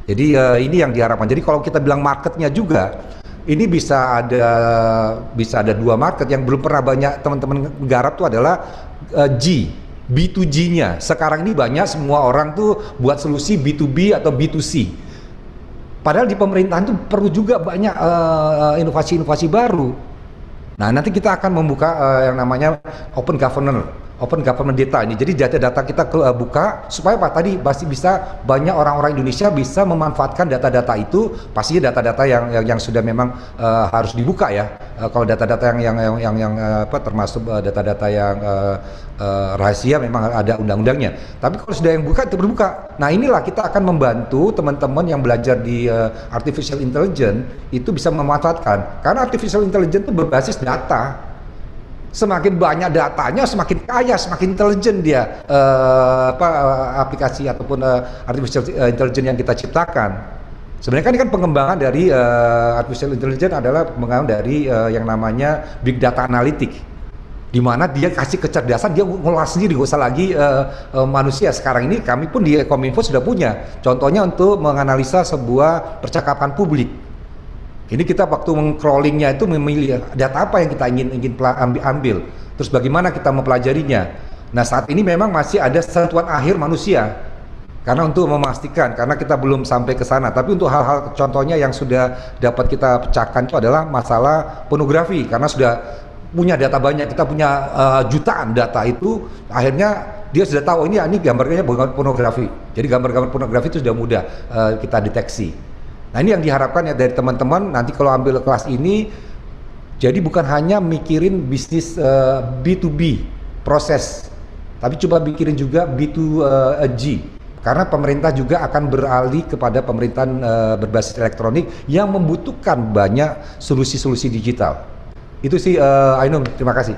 Jadi ini yang diharapkan. Jadi kalau kita bilang marketnya juga, ini bisa ada dua market yang belum pernah banyak teman-teman garap tuh adalah B2G-nya. Sekarang ini banyak semua orang tuh buat solusi B2B atau B2C. Padahal di pemerintahan tuh perlu juga banyak inovasi-inovasi baru. Nah nanti kita akan membuka yang namanya open government data ini. Jadi data-data kita buka supaya apa? Tadi pasti bisa banyak orang-orang Indonesia bisa memanfaatkan data-data itu. Pastinya data-data yang sudah memang harus dibuka ya. Kalau data-data yang termasuk data-data yang rahasia memang ada undang-undangnya. Tapi kalau sudah yang buka itu berbuka. Nah inilah kita akan membantu teman-teman yang belajar di artificial intelligence itu bisa memanfaatkan. Karena artificial intelligence itu berbasis data. Semakin banyak datanya, semakin kaya, semakin intelijen dia aplikasi ataupun artificial intelligence yang kita ciptakan. Sebenarnya kan ini kan pengembangan dari artificial intelligence adalah pengembangan dari yang namanya big data analytic. di mana dia kasih kecerdasan, dia ngolah sendiri, gak usah lagi manusia. Sekarang ini kami pun di Kominfo sudah punya, contohnya untuk menganalisa sebuah percakapan publik. Ini kita waktu meng-crawlingnya itu memilih data apa yang kita ingin ambil, terus bagaimana kita mempelajarinya. Nah saat ini memang masih ada sentuhan akhir manusia, karena untuk memastikan, karena kita belum sampai ke sana. Tapi untuk hal-hal contohnya yang sudah dapat kita pecahkan itu adalah masalah pornografi, karena sudah punya data banyak, kita punya jutaan data itu, akhirnya dia sudah tahu ini gambarnya bukan pornografi. Jadi gambar-gambar pornografi itu sudah mudah kita deteksi. Nah ini yang diharapkan ya dari teman-teman nanti kalau ambil kelas ini, jadi bukan hanya mikirin bisnis B2B proses, tapi coba mikirin juga B2G, karena pemerintah juga akan beralih kepada pemerintahan berbasis elektronik yang membutuhkan banyak solusi-solusi digital. Itu sih Ainun, terima kasih.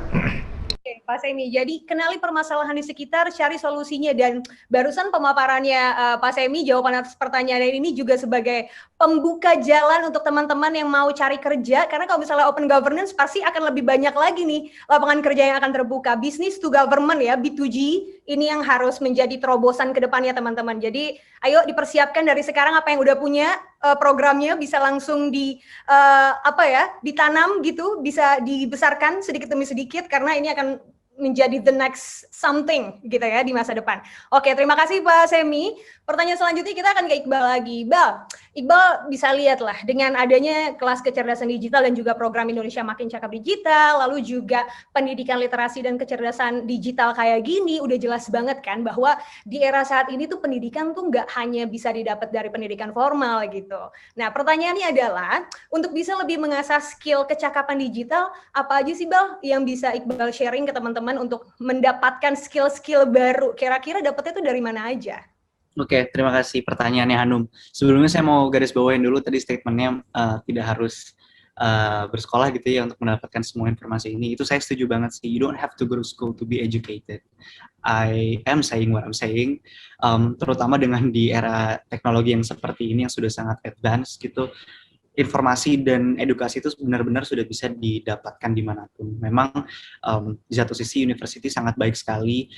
Oke, Pak Semi, jadi kenali permasalahan di sekitar, cari solusinya, dan barusan pemaparannya Pak Semi, jawaban atas pertanyaan ini juga sebagai pembuka jalan untuk teman-teman yang mau cari kerja, karena kalau misalnya open governance pasti akan lebih banyak lagi nih lapangan kerja yang akan terbuka. Business to government ya, B2G, ini yang harus menjadi terobosan ke depannya teman-teman. Jadi ayo dipersiapkan dari sekarang, apa yang udah punya programnya bisa langsung ditanam gitu, bisa dibesarkan sedikit demi sedikit, karena ini akan menjadi the next something gitu ya di masa depan. Oke, terima kasih Pak Semi. Pertanyaan selanjutnya kita akan ke Iqbal lagi. Iqbal bisa lihat lah dengan adanya kelas kecerdasan digital dan juga program Indonesia Makin Cakap Digital, lalu juga pendidikan literasi dan kecerdasan digital kayak gini, udah jelas banget kan bahwa di era saat ini tuh pendidikan tuh nggak hanya bisa didapat dari pendidikan formal gitu. Nah pertanyaannya adalah, untuk bisa lebih mengasah skill kecakapan digital, apa aja sih Bal yang bisa Iqbal sharing ke teman-teman untuk mendapatkan skill-skill baru? Kira-kira dapetnya itu dari mana aja? Oke, terima kasih pertanyaannya Hanum. Sebelumnya saya mau garis bawain dulu tadi statementnya tidak harus bersekolah gitu ya untuk mendapatkan semua informasi ini. Itu saya setuju banget sih. You don't have to go to school to be educated. I am saying what I'm saying. Terutama dengan di era teknologi yang seperti ini yang sudah sangat advance gitu. Informasi dan edukasi itu benar-benar sudah bisa didapatkan dimanapun. Memang di satu sisi university sangat baik sekali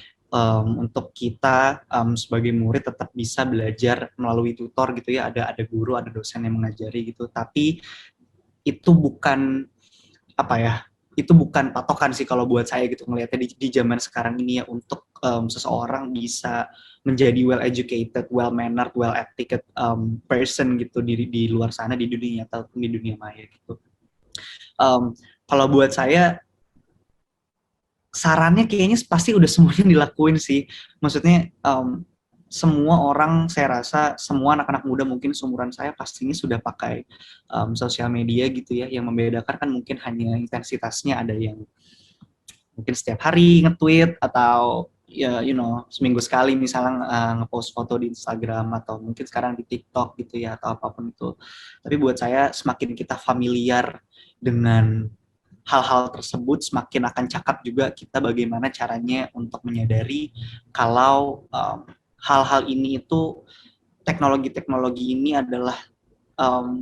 untuk kita sebagai murid tetap bisa belajar melalui tutor gitu ya, ada guru, ada dosen yang mengajari gitu. Tapi itu bukan itu bukan patokan sih kalau buat saya gitu, ngelihatnya di zaman sekarang ini ya, untuk seseorang bisa menjadi well educated, well mannered, well etiquette person gitu di luar sana, di dunia nyata ataupun di dunia maya gitu. Kalau buat saya sarannya kayaknya pasti udah semuanya dilakuin sih. Maksudnya semua orang, saya rasa semua anak-anak muda mungkin seumuran saya pastinya sudah pakai sosial media gitu ya. Yang membedakan kan mungkin hanya intensitasnya, ada yang mungkin setiap hari nge-tweet atau ya seminggu sekali misalnya nge-post foto di Instagram, atau mungkin sekarang di TikTok gitu ya, atau apapun itu. Tapi buat saya semakin kita familiar dengan hal-hal tersebut, semakin akan cakap juga kita bagaimana caranya untuk menyadari kalau hal-hal ini itu, teknologi-teknologi ini adalah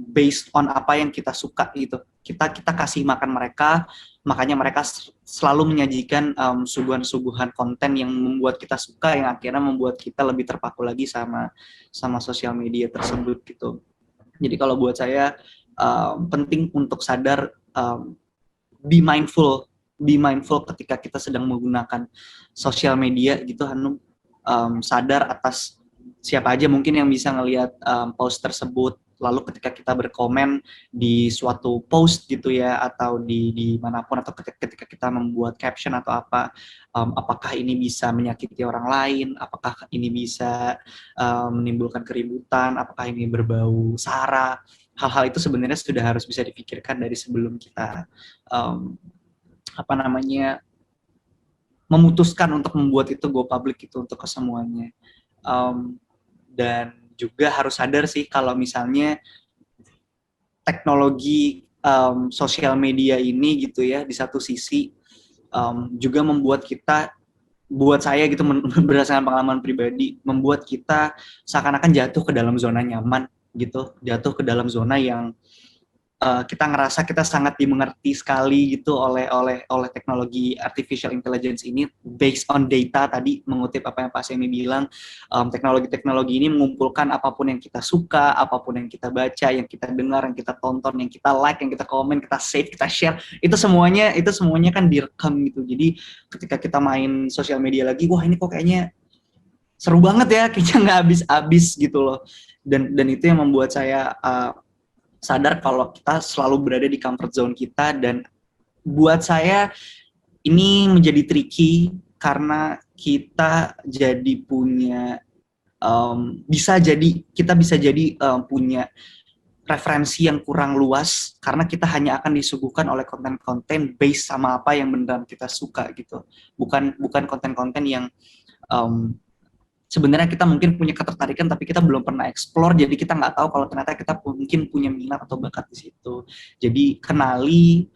based on apa yang kita suka gitu. Kita kasih makan mereka, makanya mereka selalu menyajikan suguhan-suguhan konten yang membuat kita suka, yang akhirnya membuat kita lebih terpaku lagi sama sosial media tersebut gitu. Jadi kalau buat saya penting untuk sadar, be mindful ketika kita sedang menggunakan sosial media gitu Hanum. Sadar atas siapa aja mungkin yang bisa ngelihat post tersebut, lalu ketika kita berkomen di suatu post gitu ya, atau di manapun, atau ketika kita membuat caption atau apa, apakah ini bisa menyakiti orang lain, apakah ini bisa menimbulkan keributan, apakah ini berbau sara. Hal-hal itu sebenarnya sudah harus bisa dipikirkan dari sebelum kita memutuskan untuk membuat itu go public itu untuk kesemuanya. Dan juga harus sadar sih kalau misalnya teknologi sosial media ini gitu ya, di satu sisi juga membuat kita, buat saya gitu berdasarkan pengalaman pribadi, membuat kita seakan-akan jatuh ke dalam zona nyaman gitu, jatuh ke dalam zona yang kita ngerasa kita sangat dimengerti sekali gitu oleh teknologi artificial intelligence ini based on data. Tadi mengutip apa yang Pak Semi bilang, teknologi-teknologi ini mengumpulkan apapun yang kita suka, apapun yang kita baca, yang kita dengar, yang kita tonton, yang kita like, yang kita komen, kita save, kita share, itu semuanya kan direkam gitu. Jadi ketika kita main sosial media lagi, wah ini kok kayaknya seru banget ya, kayaknya nggak habis-habis gitu loh. Dan itu yang membuat saya sadar kalau kita selalu berada di comfort zone kita, dan buat saya ini menjadi tricky karena kita jadi punya kita bisa jadi punya referensi yang kurang luas karena kita hanya akan disuguhkan oleh konten-konten based sama apa yang beneran kita suka gitu, bukan konten-konten yang sebenarnya kita mungkin punya ketertarikan tapi kita belum pernah explore, jadi kita nggak tahu kalau ternyata kita mungkin punya minat atau bakat di situ. Jadi kenali,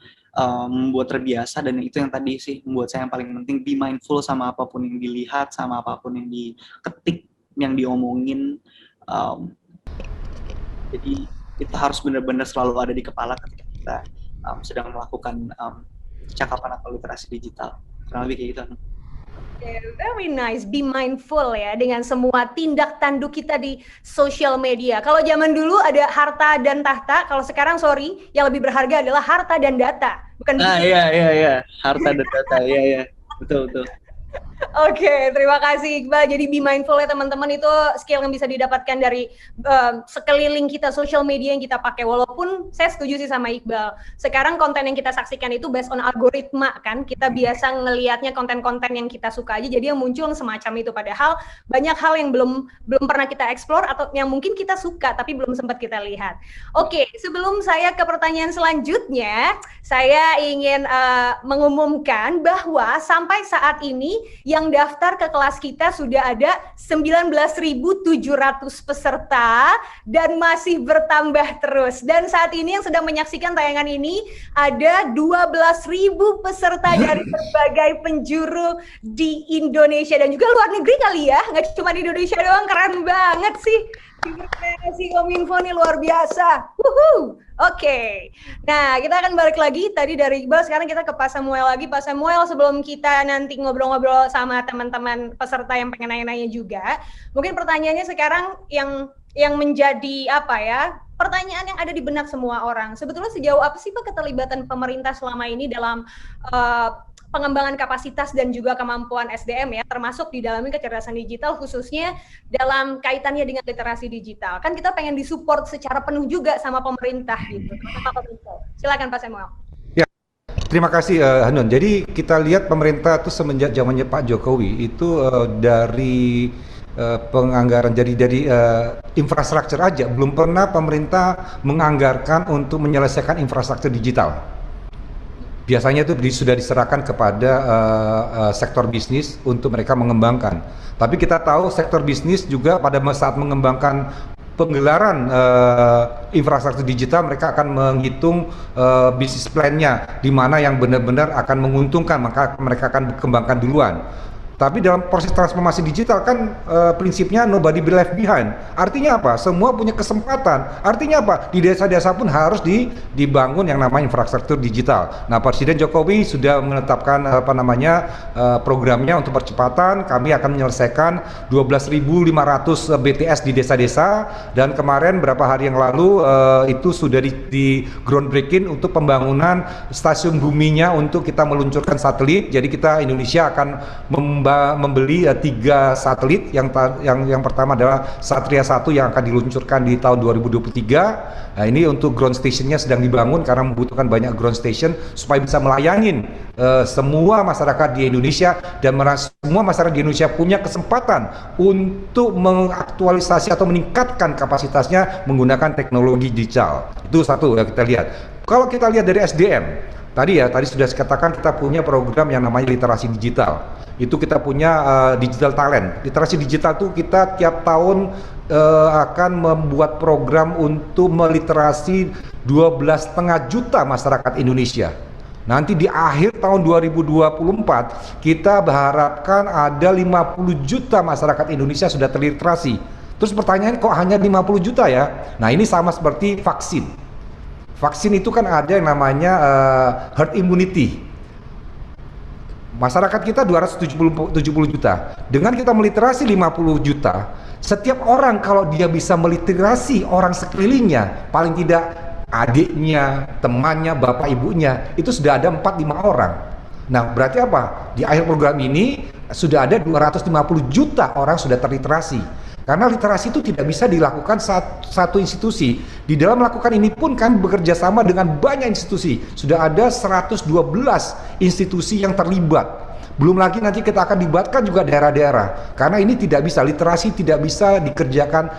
membuat terbiasa, dan itu yang tadi sih membuat saya yang paling penting, be mindful sama apapun yang dilihat, sama apapun yang diketik, yang diomongin. Jadi itu harus benar-benar selalu ada di kepala ketika kita sedang melakukan cakapan atau literasi digital. Kurang lebih kayak gitu. Very nice, be mindful ya dengan semua tindak tanduk kita di social media. Kalau zaman dulu ada harta dan tahta, kalau sekarang sorry, yang lebih berharga adalah harta dan data. Bukan iya, harta dan data, iya, betul. Oke, terima kasih Iqbal. Jadi be mindful ya teman-teman, itu skill yang bisa didapatkan dari sekeliling kita, social media yang kita pakai. Walaupun saya setuju sih sama Iqbal, sekarang konten yang kita saksikan itu based on algoritma kan, kita biasa ngelihatnya konten-konten yang kita suka aja, jadi yang muncul semacam itu. Padahal banyak hal yang belum pernah kita explore atau yang mungkin kita suka tapi belum sempat kita lihat. Oke, sebelum saya ke pertanyaan selanjutnya, saya ingin mengumumkan bahwa sampai saat ini yang daftar ke kelas kita sudah ada 19.700 peserta dan masih bertambah terus. Dan saat ini yang sedang menyaksikan tayangan ini ada 12.000 peserta dari berbagai penjuru di Indonesia dan juga luar negeri kali ya, nggak cuma di Indonesia doang. Keren banget sih. Siberkreasi Kominfo nih luar biasa. Oke. Nah, kita akan balik lagi tadi dari Iqbal, sekarang kita ke Pak Samuel lagi. Pak Samuel, sebelum kita nanti ngobrol-ngobrol sama teman-teman peserta yang pengen nanya-nanya juga, mungkin pertanyaannya sekarang yang menjadi apa ya? Pertanyaan yang ada di benak semua orang. Sebetulnya sejauh apa sih Pak keterlibatan pemerintah selama ini dalam pengembangan kapasitas dan juga kemampuan SDM ya, termasuk di dalamnya kecerdasan digital, khususnya dalam kaitannya dengan literasi digital. Kan kita pengen disupport secara penuh juga sama pemerintah gitu. Silakan Pak Samuel. Ya, terima kasih Hanun. Jadi kita lihat pemerintah itu semenjak zamannya Pak Jokowi itu dari penganggaran dari infrastruktur aja belum pernah pemerintah menganggarkan untuk menyelesaikan infrastruktur digital. Biasanya itu sudah diserahkan kepada sektor bisnis untuk mereka mengembangkan. Tapi kita tahu sektor bisnis juga pada saat mengembangkan penggelaran infrastruktur digital, mereka akan menghitung bisnis plan-nya, di mana yang benar-benar akan menguntungkan, maka mereka akan kembangkan duluan. Tapi dalam proses transformasi digital kan prinsipnya nobody be left behind. Artinya apa? Semua punya kesempatan. Artinya apa? Di desa-desa pun harus dibangun yang namanya infrastruktur digital. Nah, Presiden Jokowi sudah menetapkan programnya untuk percepatan. Kami akan menyelesaikan 12.500 BTS di desa-desa, dan kemarin berapa hari yang lalu itu sudah di groundbreaking untuk pembangunan stasiun buminya untuk kita meluncurkan satelit. Jadi kita Indonesia akan membeli 3 satelit. Yang pertama adalah Satria 1 yang akan diluncurkan di tahun 2023. Nah, ini untuk ground stationnya sedang dibangun karena membutuhkan banyak ground station supaya bisa melayani semua masyarakat di Indonesia, dan semua masyarakat di Indonesia punya kesempatan untuk mengaktualisasi atau meningkatkan kapasitasnya menggunakan teknologi digital. Itu satu yang kita lihat. Kalau kita lihat dari SDM, tadi sudah dikatakan kita punya program yang namanya literasi digital. Itu kita punya digital talent. Literasi digital itu kita tiap tahun akan membuat program untuk meliterasi 12,5 juta masyarakat Indonesia. Nanti di akhir tahun 2024 kita berharapkan ada 50 juta masyarakat Indonesia sudah terliterasi. Terus pertanyaan, kok hanya 50 juta ya? Nah, ini sama seperti vaksin. Vaksin itu kan ada yang namanya herd immunity. Masyarakat kita 270 juta. Dengan kita meliterasi 50 juta, setiap orang kalau dia bisa meliterasi orang sekelilingnya, paling tidak adiknya, temannya, bapak ibunya, itu sudah ada 4-5 orang. Nah, berarti apa? Di akhir program ini sudah ada 250 juta orang sudah terliterasi. Karena literasi itu tidak bisa dilakukan satu institusi. Di dalam melakukan ini pun kami bekerja sama dengan banyak institusi. Sudah ada 112 institusi yang terlibat. Belum lagi nanti kita akan libatkan juga daerah-daerah. Karena ini tidak bisa, literasi tidak bisa dikerjakan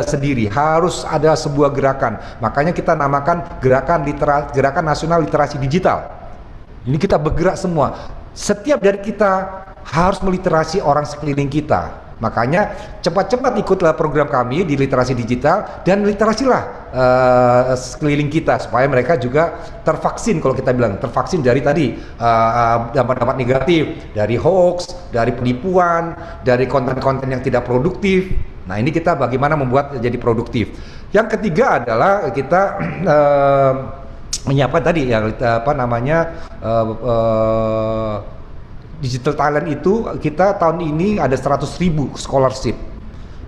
sendiri. Harus ada sebuah gerakan. Makanya kita namakan Gerakan Nasional Literasi Digital. Ini kita bergerak semua. Setiap dari kita harus meliterasi orang sekeliling kita. Makanya cepat-cepat ikutlah program kami di literasi digital dan literasilah sekeliling kita supaya mereka juga tervaksin, kalau kita bilang tervaksin dari tadi dampak-dampak negatif, dari hoax, dari penipuan, dari konten-konten yang tidak produktif. Nah, ini kita bagaimana membuat jadi produktif. Yang ketiga adalah kita menyiapkan tadi yang digital talent itu kita tahun ini ada 100.000 scholarship.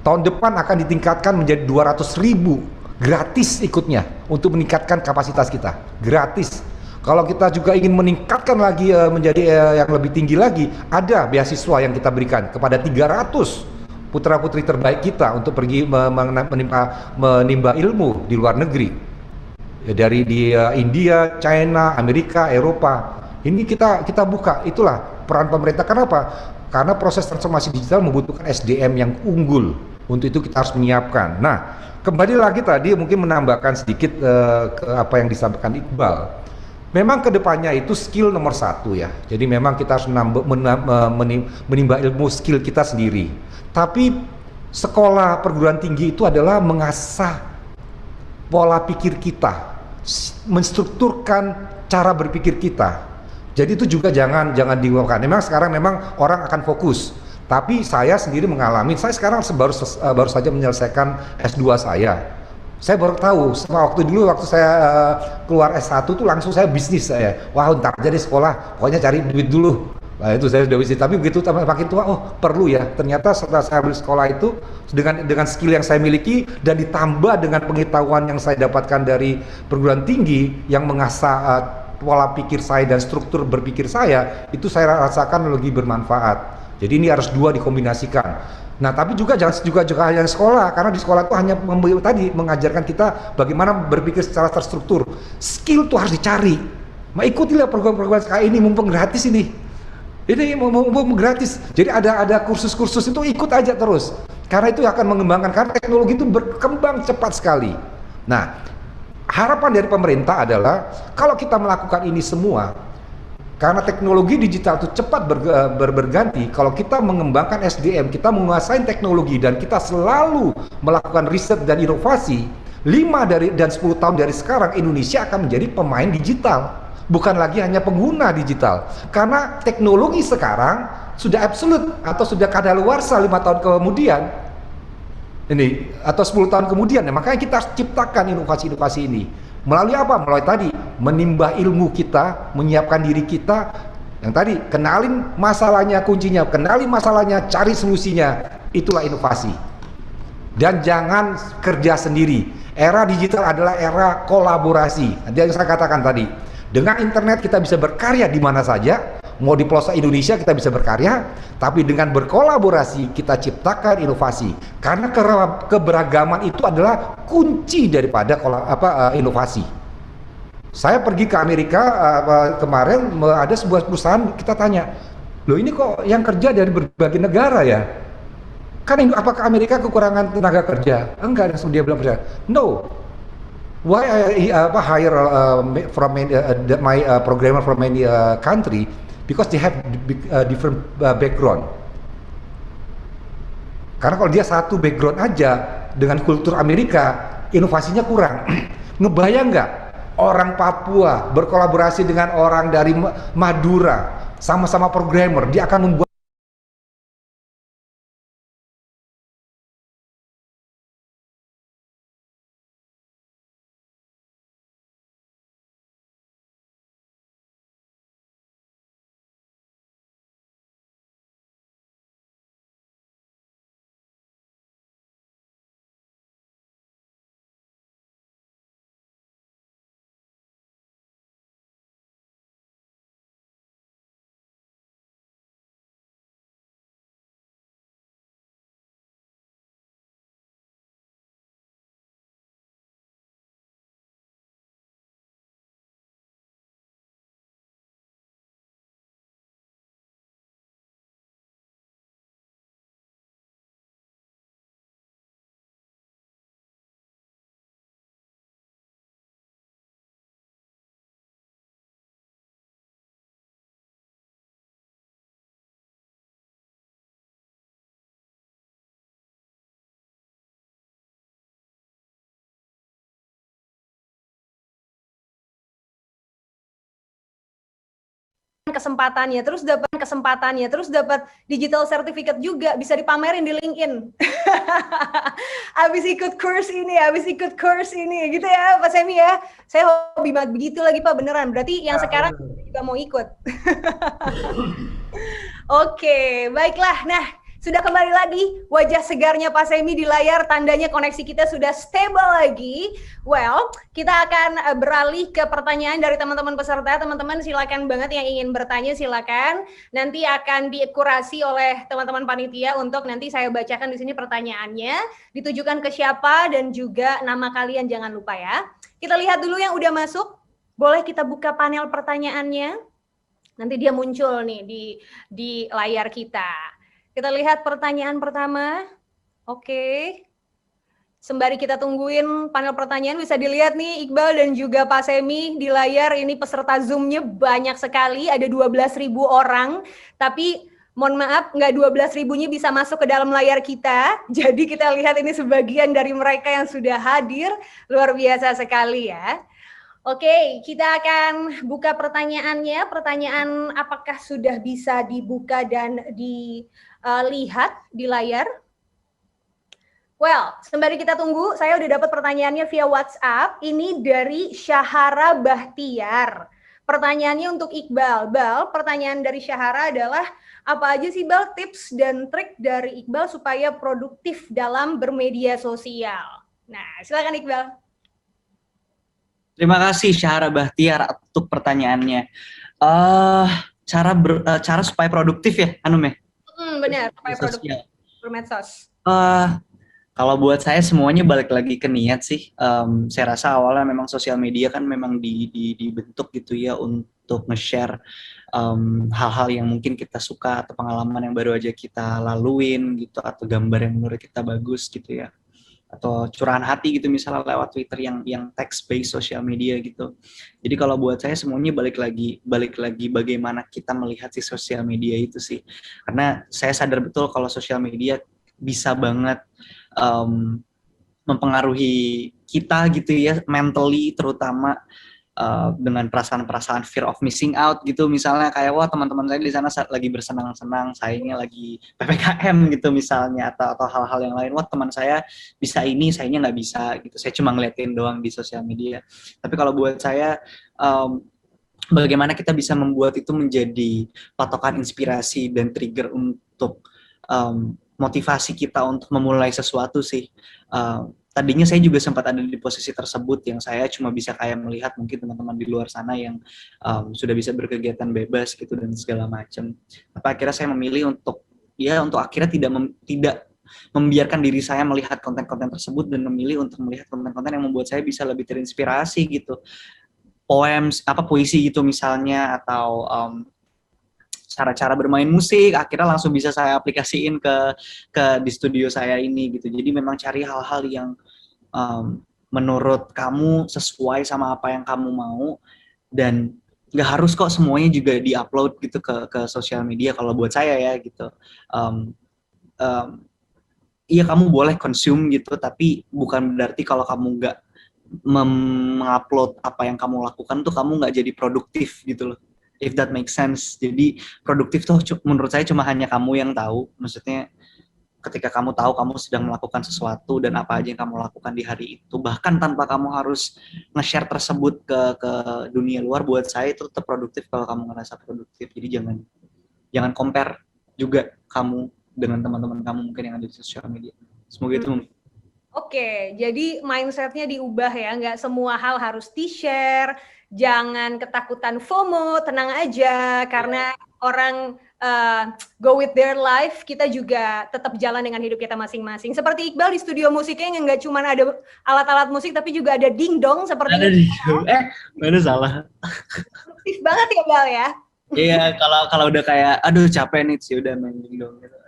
Tahun depan akan ditingkatkan menjadi 200.000 gratis ikutnya untuk meningkatkan kapasitas kita. Gratis. Kalau kita juga ingin meningkatkan lagi menjadi yang lebih tinggi lagi, ada beasiswa yang kita berikan kepada 300 putra-putri terbaik kita untuk pergi menimba ilmu di luar negeri. Ya, dari India, China, Amerika, Eropa. Ini kita buka, itulah peran pemerintah. Kenapa? Karena proses transformasi digital membutuhkan SDM yang unggul. Untuk itu kita harus menyiapkan. Nah, kembali lagi tadi mungkin menambahkan sedikit ke apa yang disampaikan Iqbal. Memang kedepannya itu skill nomor 1 ya. Jadi memang kita harus menimba ilmu skill kita sendiri. Tapi sekolah perguruan tinggi itu adalah mengasah pola pikir kita, menstrukturkan cara berpikir kita. Jadi itu juga jangan dilupakan. Memang sekarang memang orang akan fokus. Tapi saya sendiri mengalami, saya sekarang baru saja menyelesaikan S2 saya. Saya baru tahu, waktu saya keluar S1 tuh langsung saya bisnis saya. Wah, ntar aja di sekolah, pokoknya cari duit dulu. Nah, itu saya sudah bisnis. Tapi begitu makin tua, oh perlu ya. Ternyata setelah saya ambil sekolah itu dengan skill yang saya miliki dan ditambah dengan pengetahuan yang saya dapatkan dari perguruan tinggi yang mengasah pola pikir saya dan struktur berpikir saya, itu saya rasakan lebih bermanfaat. Jadi ini harus dua dikombinasikan. Nah, tapi juga jangan juga hanya sekolah, karena di sekolah itu hanya mengajarkan kita bagaimana berpikir secara terstruktur. Skill itu harus dicari. Ikutilah program-program kayak ini, mumpung gratis ini. Ini mumpung gratis. Jadi ada kursus-kursus itu ikut aja terus. Karena itu akan mengembangkan, karena teknologi itu berkembang cepat sekali. Nah, harapan dari pemerintah adalah kalau kita melakukan ini semua, karena teknologi digital itu cepat berganti, kalau kita mengembangkan SDM, kita menguasai teknologi dan kita selalu melakukan riset dan inovasi, 5 dan 10 tahun dari sekarang Indonesia akan menjadi pemain digital, bukan lagi hanya pengguna digital. Karena teknologi sekarang sudah absolut atau sudah kadaluarsa 5 tahun kemudian. Ini atau 10 tahun kemudian, ya, makanya kita harus ciptakan inovasi-inovasi ini. Melalui apa? Melalui tadi menimba ilmu kita, menyiapkan diri kita. Yang tadi kenalin masalahnya, kuncinya, kenali masalahnya, cari solusinya. Itulah inovasi. Dan jangan kerja sendiri. Era digital adalah era kolaborasi. Nanti yang saya katakan tadi, dengan internet kita bisa berkarya di mana saja. Mau di pelosok Indonesia kita bisa berkarya, tapi dengan berkolaborasi kita ciptakan inovasi. Karena keberagaman itu adalah kunci daripada inovasi. Saya pergi ke Amerika kemarin, ada sebuah perusahaan, kita tanya, loh ini kok yang kerja dari berbagai negara ya? Kan apakah Amerika kekurangan tenaga kerja? Enggak, dia bilang, no. Why I hire my programmer from many country? Because they have different background. Karena kalau dia satu background aja dengan kultur Amerika, inovasinya kurang. Ngebayang nggak orang Papua berkolaborasi dengan orang dari Madura, sama-sama programmer, dia akan membuat kesempatannya, terus dapat digital certificate juga, bisa dipamerin di LinkedIn. Habis ikut course ini, gitu ya Pak Semi ya. Saya hobi banget begitu lagi Pak, beneran. Berarti yang sekarang juga mau ikut. Oke, baiklah. Nah, sudah kembali lagi wajah segarnya Pak Semi di layar, tandanya koneksi kita sudah stable lagi. Well, kita akan beralih ke pertanyaan dari teman-teman peserta. Teman-teman silakan banget yang ingin bertanya, silakan. Nanti akan dikurasi oleh teman-teman panitia untuk nanti saya bacakan di sini pertanyaannya, ditujukan ke siapa dan juga nama kalian jangan lupa ya. Kita lihat dulu yang udah masuk. Boleh kita buka panel pertanyaannya? Nanti dia muncul nih di layar kita. Kita lihat pertanyaan pertama. Oke. Sembari kita tungguin panel pertanyaan, bisa dilihat nih Iqbal dan juga Pak Semi di layar. Ini peserta Zoom-nya banyak sekali, ada 12.000 orang. Tapi mohon maaf, nggak 12.000-nya bisa masuk ke dalam layar kita. Jadi kita lihat ini sebagian dari mereka yang sudah hadir. Luar biasa sekali ya. Oke, kita akan buka pertanyaannya. Pertanyaan apakah sudah bisa dibuka dan dilihat di layar? Well, sembari kita tunggu, saya udah dapat pertanyaannya via WhatsApp. Ini dari Syahara Bahtiar. Pertanyaannya untuk Iqbal. Bal, pertanyaan dari Syahara adalah, apa aja sih Bal tips dan trik dari Iqbal supaya produktif dalam bermedia sosial? Nah, silakan Iqbal. Terima kasih Syahara Bahtiar untuk pertanyaannya. Cara supaya produktif ya, Anum ya? Benar, supaya produktif bermedsos. Kalau buat saya semuanya balik lagi ke niat sih. Saya rasa awalnya memang sosial media kan memang dibentuk gitu ya untuk nge-share hal-hal yang mungkin kita suka atau pengalaman yang baru aja kita laluin gitu, atau gambar yang menurut kita bagus gitu ya, atau curahan hati gitu misalnya lewat Twitter yang text based social media gitu. Jadi kalau buat saya semuanya balik lagi bagaimana kita melihat si sosial media itu sih. Karena saya sadar betul kalau sosial media bisa banget mempengaruhi kita gitu ya, mentally terutama, dengan perasaan-perasaan fear of missing out gitu, misalnya kayak wah teman-teman saya di sana lagi bersenang-senang, sayangnya lagi PPKM gitu misalnya, atau hal-hal yang lain, wah teman saya bisa ini, sayangnya nggak bisa gitu, saya cuma ngeliatin doang di sosial media. Tapi kalau buat saya, bagaimana kita bisa membuat itu menjadi patokan inspirasi dan trigger untuk motivasi kita untuk memulai sesuatu sih. Tadinya saya juga sempat ada di posisi tersebut yang saya cuma bisa kayak melihat mungkin teman-teman di luar sana yang sudah bisa berkegiatan bebas gitu dan segala macam. Tapi akhirnya saya memilih untuk akhirnya tidak membiarkan diri saya melihat konten-konten tersebut dan memilih untuk melihat konten-konten yang membuat saya bisa lebih terinspirasi gitu. Puisi gitu misalnya, atau cara-cara bermain musik, akhirnya langsung bisa saya aplikasiin ke di studio saya ini gitu. Jadi memang cari hal-hal yang menurut kamu sesuai sama apa yang kamu mau, dan nggak harus kok semuanya juga di-upload gitu ke sosial media kalau buat saya ya gitu. Iya kamu boleh consume gitu, tapi bukan berarti kalau kamu nggak mengupload apa yang kamu lakukan tuh kamu nggak jadi produktif gitu loh. If that makes sense. Jadi produktif tuh menurut saya cuma hanya kamu yang tahu. Maksudnya ketika kamu tahu kamu sedang melakukan sesuatu dan apa aja yang kamu lakukan di hari itu, bahkan tanpa kamu harus nge-share tersebut ke dunia luar, buat saya itu tetap produktif kalau kamu ngerasa produktif. Jadi jangan compare juga kamu dengan teman-teman kamu mungkin yang ada di sosial media. Semoga itu Oke, jadi mindset-nya diubah ya, nggak semua hal harus di-share, jangan ketakutan FOMO, tenang aja, karena orang go with their life, kita juga tetap jalan dengan hidup kita masing-masing. Seperti Iqbal di studio musiknya yang nggak cuma ada alat-alat musik, tapi juga ada dingdong seperti ada dingdong. Mana salah. Produktif banget ya Bal ya? Iya, kalau udah kayak, aduh capek nih sih udah main dingdong gitu.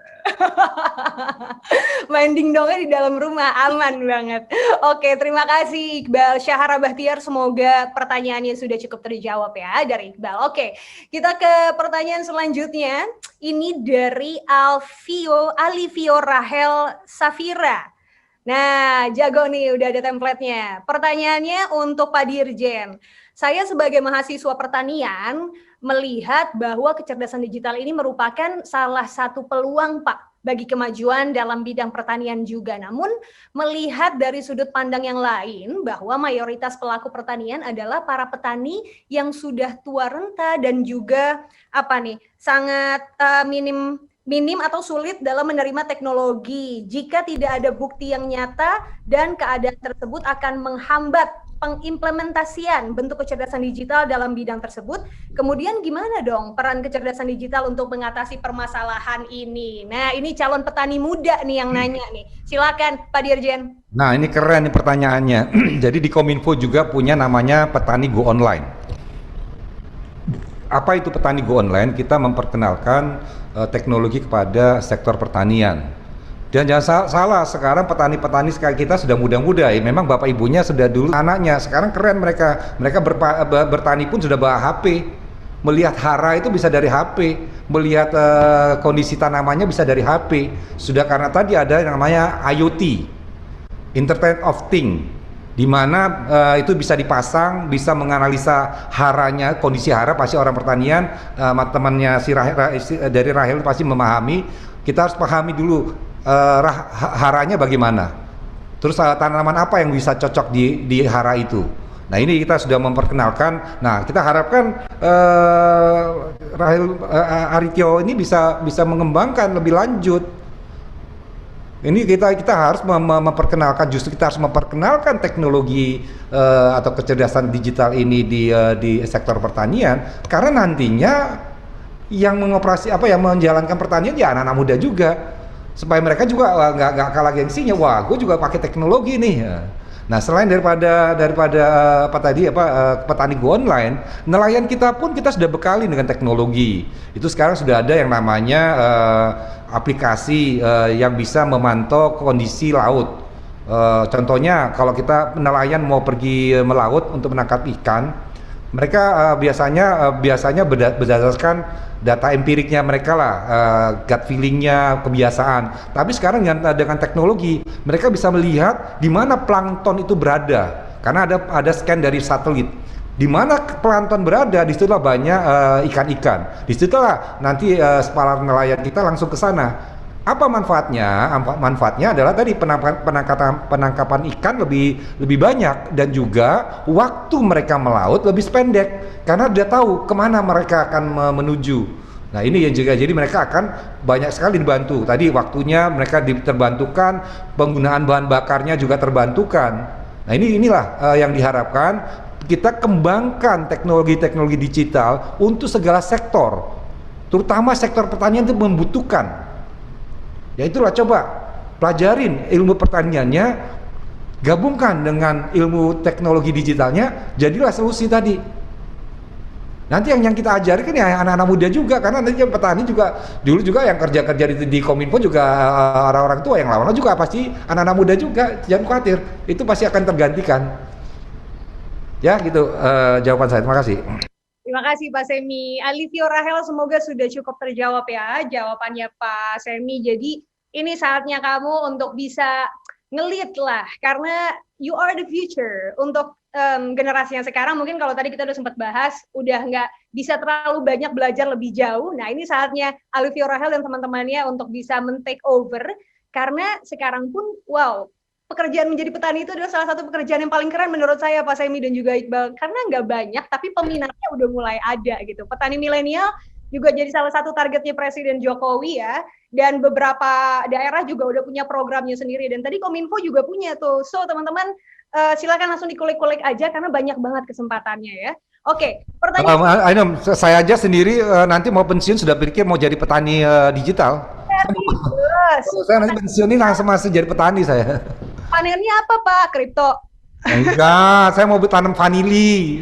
Main dingdongnya di dalam rumah, aman banget. Oke, terima kasih Iqbal. Syahara Bahtiar, semoga pertanyaannya sudah cukup terjawab ya dari Iqbal. Oke, kita ke pertanyaan selanjutnya. Ini dari Alivio Rahel Safira. Nah, jago nih, udah ada template-nya. Pertanyaannya untuk Pak Dirjen. Saya sebagai mahasiswa pertanian melihat bahwa kecerdasan digital ini merupakan salah satu peluang, Pak, bagi kemajuan dalam bidang pertanian juga. Namun melihat dari sudut pandang yang lain bahwa mayoritas pelaku pertanian adalah para petani yang sudah tua renta dan juga sangat minim atau sulit dalam menerima teknologi. Jika tidak ada bukti yang nyata dan keadaan tersebut akan menghambat pengimplementasian bentuk kecerdasan digital dalam bidang tersebut. Kemudian gimana dong peran kecerdasan digital untuk mengatasi permasalahan ini? Nah, ini calon petani muda nih yang nanya nih. Silakan Pak Dirjen. Nah, ini keren nih pertanyaannya. Jadi di Kominfo juga punya namanya Petani Go Online. Apa itu Petani Go Online? Kita memperkenalkan teknologi kepada sektor pertanian. Dan jangan salah, sekarang petani-petani sekali kita sudah muda-muda ya. Memang bapak ibunya sudah dulu anaknya, sekarang keren mereka bertani pun sudah bawa HP. Melihat hara itu bisa dari HP, melihat kondisi tanamannya bisa dari HP. Sudah karena tadi ada yang namanya IoT, Internet of Things, di mana itu bisa dipasang, bisa menganalisa haranya, kondisi hara. Pasti orang pertanian, temannya dari Rahel pasti memahami. Kita harus pahami dulu haranya bagaimana, terus tanaman apa yang bisa cocok di hara itu. Nah, ini kita sudah memperkenalkan. Nah, kita harapkan Rahel Arityo ini bisa mengembangkan lebih lanjut. Ini kita harus memperkenalkan, justru kita harus memperkenalkan teknologi atau kecerdasan digital ini di sektor pertanian, karena nantinya yang menjalankan pertanian ya anak-anak muda juga, supaya mereka juga nggak kalah gengsinya. Wah, gue juga pakai teknologi nih. Nah, selain daripada Petani Go Online, nelayan kita pun kita sudah bekali dengan teknologi. Itu sekarang sudah ada yang namanya aplikasi yang bisa memantau kondisi laut. Contohnya kalau kita nelayan mau pergi melaut untuk menangkap ikan, mereka biasanya berdasarkan data empiriknya mereka lah, gut feelingnya, kebiasaan. Tapi sekarang dengan teknologi, mereka bisa melihat di mana plankton itu berada, karena ada scan dari satelit. Di mana plankton berada, disitulah banyak ikan-ikan. Disitulah nanti para nelayan kita langsung ke sana. Apa manfaatnya? Manfaatnya adalah tadi penangkapan ikan lebih banyak, dan juga waktu mereka melaut lebih pendek karena dia tahu kemana mereka akan menuju. Nah, ini yang juga jadi mereka akan banyak sekali dibantu. Tadi waktunya mereka terbantukan, penggunaan bahan bakarnya juga terbantukan. Nah, inilah yang diharapkan kita kembangkan teknologi-teknologi digital untuk segala sektor, terutama sektor pertanian itu membutuhkan. Ya itulah, coba pelajarin ilmu pertaniannya, gabungkan dengan ilmu teknologi digitalnya, jadilah solusi tadi. Nanti yang kita ajari kan ya anak-anak muda juga, karena nanti petani juga dulu juga yang kerja di Kominfo juga orang-orang tua, yang lama-lama juga pasti anak-anak muda juga. Jangan khawatir, itu pasti akan tergantikan. Ya gitu jawaban saya. Terima kasih. Terima kasih Pak Semi. Alivio Rahel, semoga sudah cukup terjawab ya jawabannya Pak Semi. Jadi ini saatnya kamu untuk bisa nge-lead lah, karena you are the future untuk generasi yang sekarang. Mungkin kalau tadi kita udah sempat bahas, udah nggak bisa terlalu banyak belajar lebih jauh. Nah, ini saatnya Alivio Rahel dan teman-temannya untuk bisa men-take over, karena sekarang pun wow, pekerjaan menjadi petani itu adalah salah satu pekerjaan yang paling keren menurut saya Pak Semi dan juga Iqbal, karena nggak banyak tapi peminatnya udah mulai ada gitu. Petani milenial juga jadi salah satu targetnya Presiden Jokowi ya, dan beberapa daerah juga udah punya programnya sendiri, dan tadi Kominfo juga punya tuh. So teman-teman silakan langsung dikulik-kulik aja karena banyak banget kesempatannya ya. Oke, pertanyaan saya aja sendiri nanti mau pensiun sudah pikir mau jadi petani digital. Saya nanti pensiun ini langsung masuk jadi petani saya. Panennya apa Pak? Kripto? Enggak, saya mau bertanam vanili.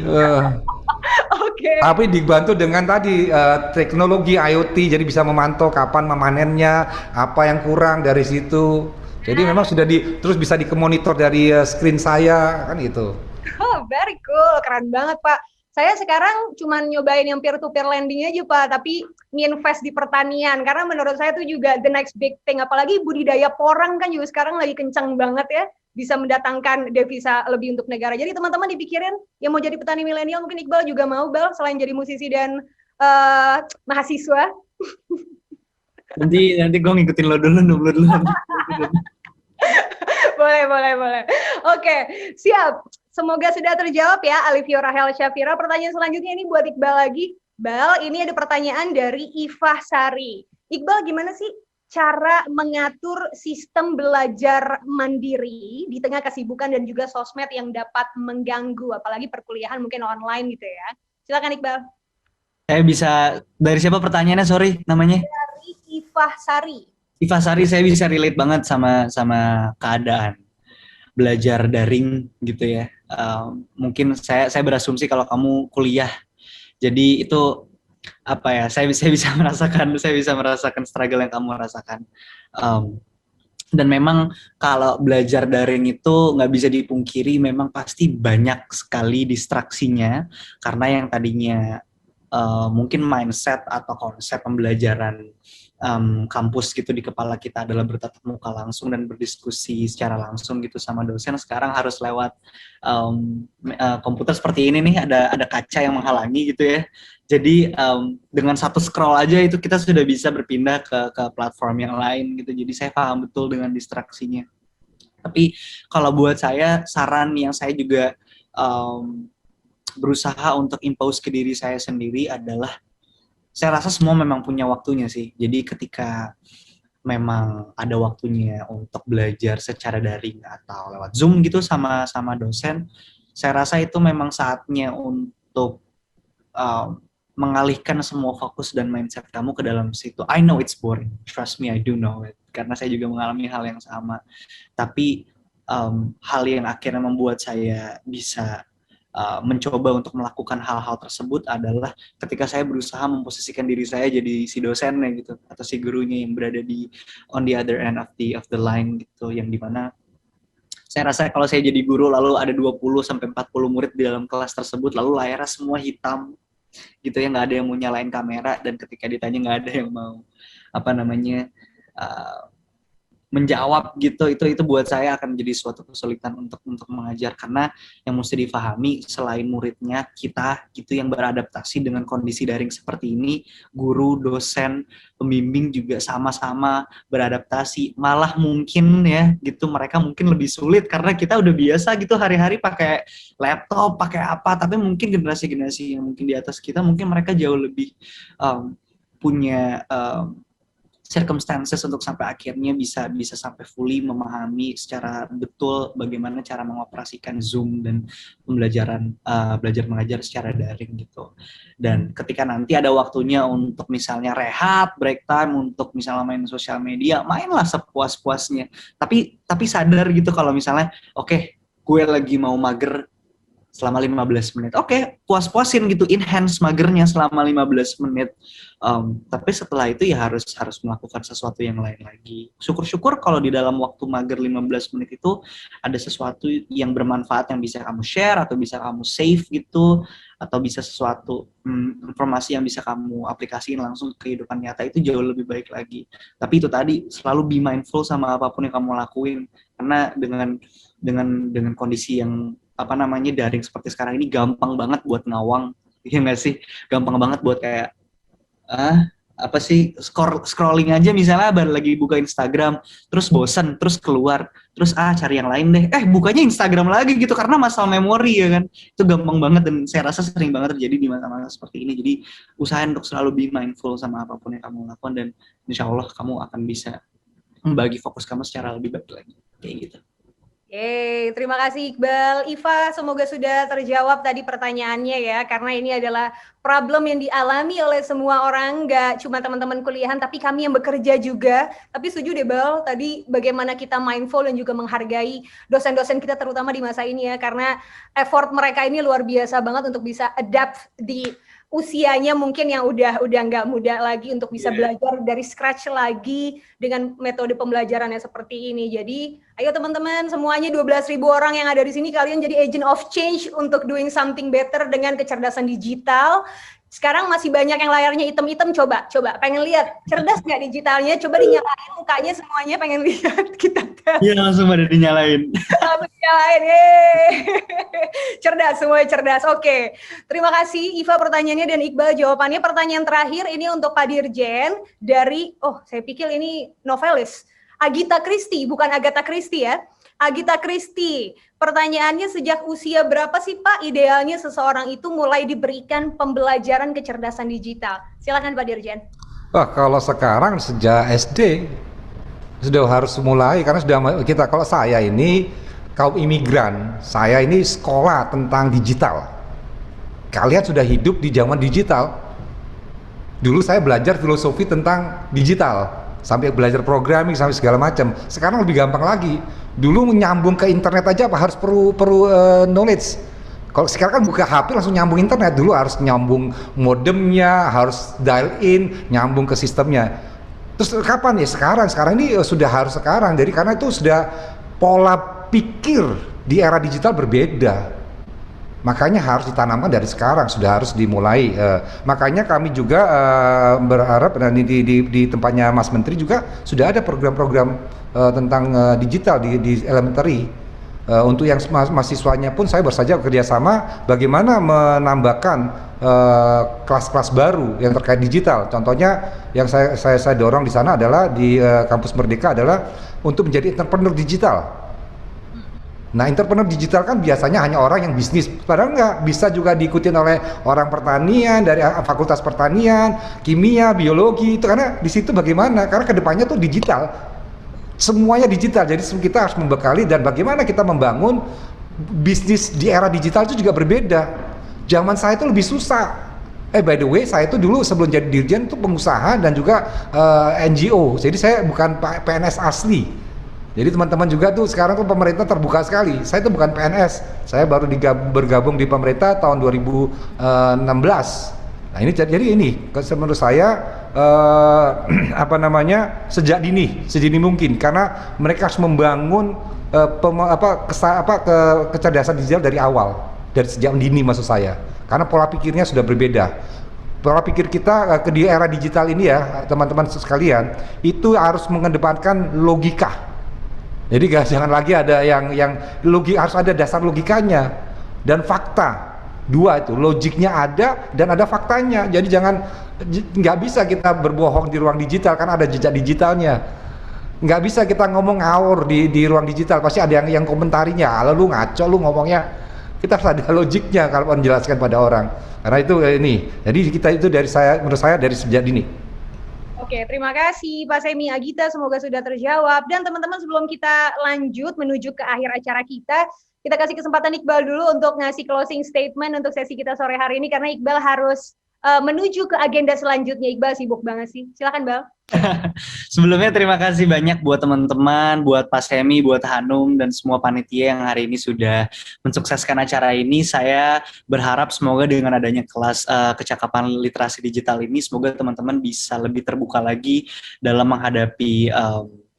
Oke. Tapi dibantu dengan tadi teknologi IoT, jadi bisa memantau kapan memanennya, apa yang kurang dari situ. Jadi memang sudah terus bisa dimonitor dari screen saya kan gitu. Oh, very cool, keren banget Pak. Saya sekarang cuma nyobain yang peer-to-peer lending aja Pak, tapi nginvest di pertanian, karena menurut saya itu juga the next big thing, apalagi budidaya porang kan juga sekarang lagi kencang banget ya. bisa mendatangkan devisa lebih untuk negara. Jadi teman-teman dipikirin yang mau jadi petani milenial, mungkin Iqbal juga mau, Bal, selain jadi musisi dan mahasiswa. Nanti gue ngikutin lo dulu. Boleh. Oke, siap. Semoga sudah terjawab ya, Alivio Rahel Syafira. Pertanyaan selanjutnya ini buat Iqbal lagi. Bal, ini ada pertanyaan dari Ifah Sari. Iqbal, gimana sih cara mengatur sistem belajar mandiri di tengah kesibukan dan juga sosmed yang dapat mengganggu, apalagi perkuliahan mungkin online gitu ya? Silakan Iqbal. Saya bisa, dari siapa pertanyaannya, sorry namanya? Dari Ifah Sari. Ifah Sari, saya bisa relate banget sama keadaan belajar daring gitu ya. Mungkin saya berasumsi kalau kamu kuliah, jadi itu apa ya? Saya bisa merasakan struggle yang kamu rasakan. Dan memang kalau belajar daring itu nggak bisa dipungkiri, memang pasti banyak sekali distraksinya karena yang tadinya mungkin mindset atau konsep pembelajaran kampus gitu di kepala kita adalah bertatap muka langsung dan berdiskusi secara langsung gitu sama dosen, sekarang harus lewat komputer seperti ini nih, ada kaca yang menghalangi gitu ya. Jadi dengan satu scroll aja itu kita sudah bisa berpindah ke platform yang lain gitu. Jadi saya paham betul dengan distraksinya. Tapi kalau buat saya, saran yang saya juga berusaha untuk impose ke diri saya sendiri adalah, saya rasa semua memang punya waktunya sih. Jadi ketika memang ada waktunya untuk belajar secara daring atau lewat Zoom gitu sama dosen, saya rasa itu memang saatnya untuk mengalihkan semua fokus dan mindset kamu ke dalam situ. I know it's boring, trust me, I do know it. Karena saya juga mengalami hal yang sama. Tapi hal yang akhirnya membuat saya bisa mencoba untuk melakukan hal-hal tersebut adalah ketika saya berusaha memposisikan diri saya jadi si dosennya gitu, atau si gurunya yang berada di on the other end of the line gitu, yang dimana saya rasa kalau saya jadi guru lalu ada 20-40 murid di dalam kelas tersebut, lalu layarnya semua hitam gitu ya, nggak ada yang mau nyalain kamera, dan ketika ditanya nggak ada yang mau menjawab gitu, itu buat saya akan jadi suatu kesulitan untuk mengajar, karena yang mesti difahami selain muridnya, kita gitu yang beradaptasi dengan kondisi daring seperti ini, guru, dosen, pembimbing juga sama-sama beradaptasi, malah mungkin ya gitu mereka mungkin lebih sulit karena kita udah biasa gitu hari-hari pakai laptop, pakai apa, tapi mungkin generasi-generasi yang mungkin di atas kita, mungkin mereka jauh lebih punya circumstances untuk sampai akhirnya bisa sampai fully memahami secara betul bagaimana cara mengoperasikan Zoom dan pembelajaran belajar mengajar secara daring gitu. Dan ketika nanti ada waktunya untuk misalnya rehat, break time, untuk misalnya main sosial media, mainlah sepuas-puasnya. Tapi sadar gitu kalau misalnya oke, gue lagi mau mager selama 15 menit. Oke, puas-puasin gitu, enhance magernya selama 15 menit. Tapi setelah itu ya harus melakukan sesuatu yang lain lagi. Syukur-syukur kalau di dalam waktu mager 15 menit itu ada sesuatu yang bermanfaat yang bisa kamu share atau bisa kamu save gitu, atau bisa sesuatu informasi yang bisa kamu aplikasiin langsung ke kehidupan nyata, itu jauh lebih baik lagi. Tapi itu tadi, selalu be mindful sama apapun yang kamu lakuin, karena dengan kondisi yang daring seperti sekarang ini gampang banget buat ngawang, ya nggak sih? Gampang banget buat kayak scrolling aja, misalnya baru lagi buka Instagram, terus bosan, terus keluar, terus cari yang lain deh, bukanya Instagram lagi gitu, karena masalah memori ya kan, itu gampang banget, dan saya rasa sering banget terjadi di masa-masa seperti ini. Jadi usahain untuk selalu be mindful sama apapun yang kamu lakukan, dan insya Allah kamu akan bisa membagi fokus kamu secara lebih baik lagi, kayak gitu. Terima kasih Iqbal. Iva, semoga sudah terjawab tadi pertanyaannya ya, karena ini adalah problem yang dialami oleh semua orang, nggak cuma teman-teman kuliahan, tapi kami yang bekerja juga. Tapi setuju deh Bal, tadi bagaimana kita mindful dan juga menghargai dosen-dosen kita terutama di masa ini ya, karena effort mereka ini luar biasa banget untuk bisa adapt di usianya mungkin yang udah nggak muda lagi, untuk bisa belajar dari scratch lagi dengan metode pembelajaran yang seperti ini. Jadi ayo teman-teman semuanya 12.000 orang yang ada di sini, kalian jadi agent of change untuk doing something better dengan kecerdasan digital. Sekarang masih banyak yang layarnya hitam-hitam, coba pengen lihat cerdas nggak digitalnya, coba dinyalain mukanya semuanya, pengen lihat kita kita. Iya, langsung pada dinyalain. Langsung nyalain, yeay. Cerdas, semuanya cerdas. Oke, terima kasih Iva pertanyaannya dan Iqbal jawabannya. Pertanyaan terakhir ini untuk Pak Dirjen dari, saya pikir ini novelis, Agita Christie, bukan Agatha Christie ya. Agita Christie, pertanyaannya sejak usia berapa sih Pak idealnya seseorang itu mulai diberikan pembelajaran kecerdasan digital? Silakan Pak Dirjen. Wah, kalau sekarang sejak SD sudah harus mulai, karena sudah kita, kalau saya ini kaum imigran, saya ini sekolah tentang digital. Kalian sudah hidup di zaman digital. Dulu saya belajar filosofi tentang digital, sampai belajar programming sampai segala macam. Sekarang lebih gampang lagi. Dulu nyambung ke internet aja harus perlu knowledge. Kalau sekarang kan buka HP langsung nyambung internet. Dulu harus nyambung modemnya, harus dial in, nyambung ke sistemnya. Terus kapan ya? Sekarang ini sudah harus sekarang. Jadi karena itu sudah pola pikir di era digital berbeda. Makanya harus ditanamkan dari sekarang, sudah harus dimulai. Makanya kami juga berharap di tempatnya Mas Menteri juga sudah ada program-program tentang digital di elementary. Untuk yang mahasiswanya pun saya bersaja bekerjasama bagaimana menambahkan kelas-kelas baru yang terkait digital. Contohnya yang saya dorong di sana adalah di kampus Merdeka adalah untuk menjadi entrepreneur digital. Nah, entrepreneur digital kan biasanya hanya orang yang bisnis, padahal nggak, bisa juga diikutin oleh orang pertanian, dari fakultas pertanian, kimia, biologi, itu karena di situ bagaimana, karena kedepannya tuh digital, semuanya digital, jadi kita harus membekali dan bagaimana kita membangun bisnis di era digital itu juga berbeda. Zaman saya itu lebih susah. By the way, saya itu dulu sebelum jadi dirjen itu pengusaha dan juga NGO, jadi saya bukan PNS asli. Jadi teman-teman juga tuh sekarang tuh pemerintah terbuka sekali. Saya itu bukan PNS, saya baru bergabung di pemerintah tahun 2016. Nah ini jadi ini menurut saya sejak dini mungkin, karena mereka harus membangun kecerdasan digital dari awal, dari sejak dini maksud saya. Karena pola pikirnya sudah berbeda. Pola pikir kita di era digital ini ya teman-teman sekalian itu harus mengedepankan logika. Jadi jangan lagi ada yang harus ada dasar logikanya dan fakta. Dua itu, logiknya ada dan ada faktanya. Jadi nggak bisa kita berbohong di ruang digital karena ada jejak digitalnya. Nggak bisa kita ngomong ngawur di ruang digital, pasti ada yang komentarinya. Lalu lu ngaco lu ngomongnya. Kita harus ada logiknya kalau menjelaskan pada orang. Karena itu ini. Jadi kita itu menurut saya dari sejak dini. Oke, terima kasih Pak Semi, Agita, semoga sudah terjawab. Dan teman-teman sebelum kita lanjut menuju ke akhir acara kita kasih kesempatan Iqbal dulu untuk ngasih closing statement untuk sesi kita sore hari ini, karena Iqbal harus menuju ke agenda selanjutnya. Iqbal sibuk banget sih, silakan Bal. Sebelumnya terima kasih banyak buat teman-teman, buat Pak Semi, buat Hanum, dan semua panitia yang hari ini sudah mensukseskan acara ini. Saya berharap semoga dengan adanya kelas kecakapan literasi digital ini, semoga teman-teman bisa lebih terbuka lagi dalam menghadapi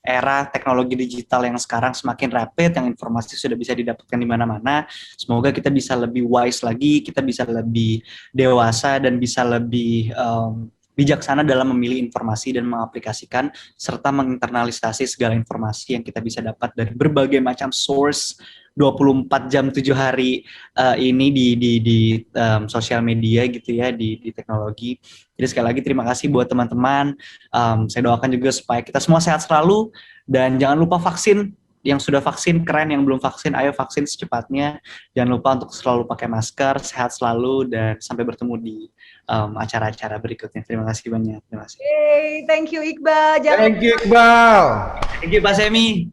era teknologi digital yang sekarang semakin rapid, yang informasi sudah bisa didapatkan di mana-mana. Semoga kita bisa lebih wise lagi, kita bisa lebih dewasa, dan bisa lebih bijaksana dalam memilih informasi dan mengaplikasikan serta menginternalisasi segala informasi yang kita bisa dapat dari berbagai macam source 24 jam 7 hari ini di sosial media gitu ya, di teknologi. Jadi sekali lagi terima kasih buat teman-teman. Saya doakan juga supaya kita semua sehat selalu, dan jangan lupa vaksin. Yang sudah vaksin keren, yang belum vaksin ayo vaksin secepatnya. Jangan lupa untuk selalu pakai masker, sehat selalu, dan sampai bertemu di acara-acara berikutnya. Terima kasih banyak. Terima kasih. Hey, thank you Iqbal. Thank you Iqbal. Thank you Pak Semi.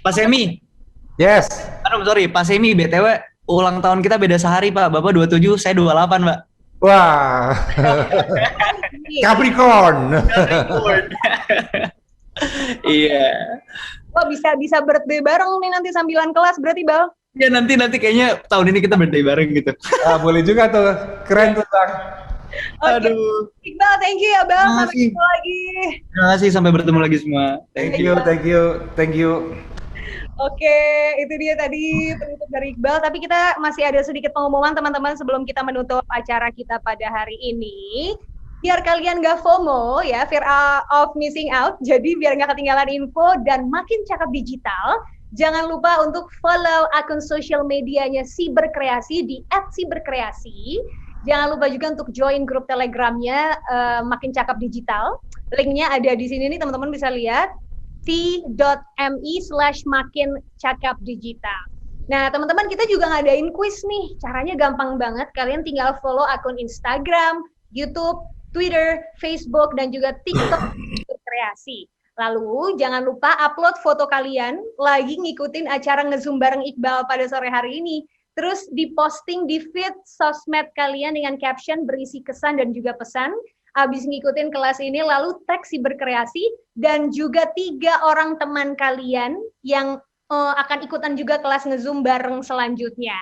Pak Semi. Yes. Aduh sorry, Pak Semi, BTW ulang tahun kita beda sehari Pak. Bapak 27, saya 28 Pak. Wah. Capricorn. Iya. Wah, bisa birthday bareng nih nanti sambilan kelas berarti Bal. Ya nanti kayaknya tahun ini kita birthday bareng gitu. Boleh juga tuh, keren tuh Bang. Okay. Aduh. Iqbal, thank you ya Bal. Sampai ketemu lagi. Terima kasih, sampai bertemu lagi semua. Thank you. Oke, itu dia tadi penutup dari Iqbal. Tapi kita masih ada sedikit pengumuman teman-teman sebelum kita menutup acara kita pada hari ini. biar kalian gak FOMO ya, fear of missing out, jadi biar gak ketinggalan info dan makin cakep digital, jangan lupa untuk follow akun sosial medianya Siberkreasi di @siberkreasi. Jangan lupa juga untuk join grup telegramnya Makin Cakep Digital. Linknya ada di sini nih, teman-teman bisa lihat, t.me/makincakapdigital. Nah, teman-teman, kita juga ngadain quiz nih. Caranya gampang banget. Kalian tinggal follow akun Instagram, YouTube, Twitter, Facebook, dan juga TikTok Kreasi. Lalu, jangan lupa upload foto kalian lagi ngikutin acara ngezoom bareng Iqbal pada sore hari ini. Terus diposting di feed sosmed kalian dengan caption berisi kesan dan juga pesan. Abis ngikutin kelas ini, lalu tag Siberkreasi dan juga 3 orang teman kalian yang akan ikutan juga kelas ngezoom bareng selanjutnya.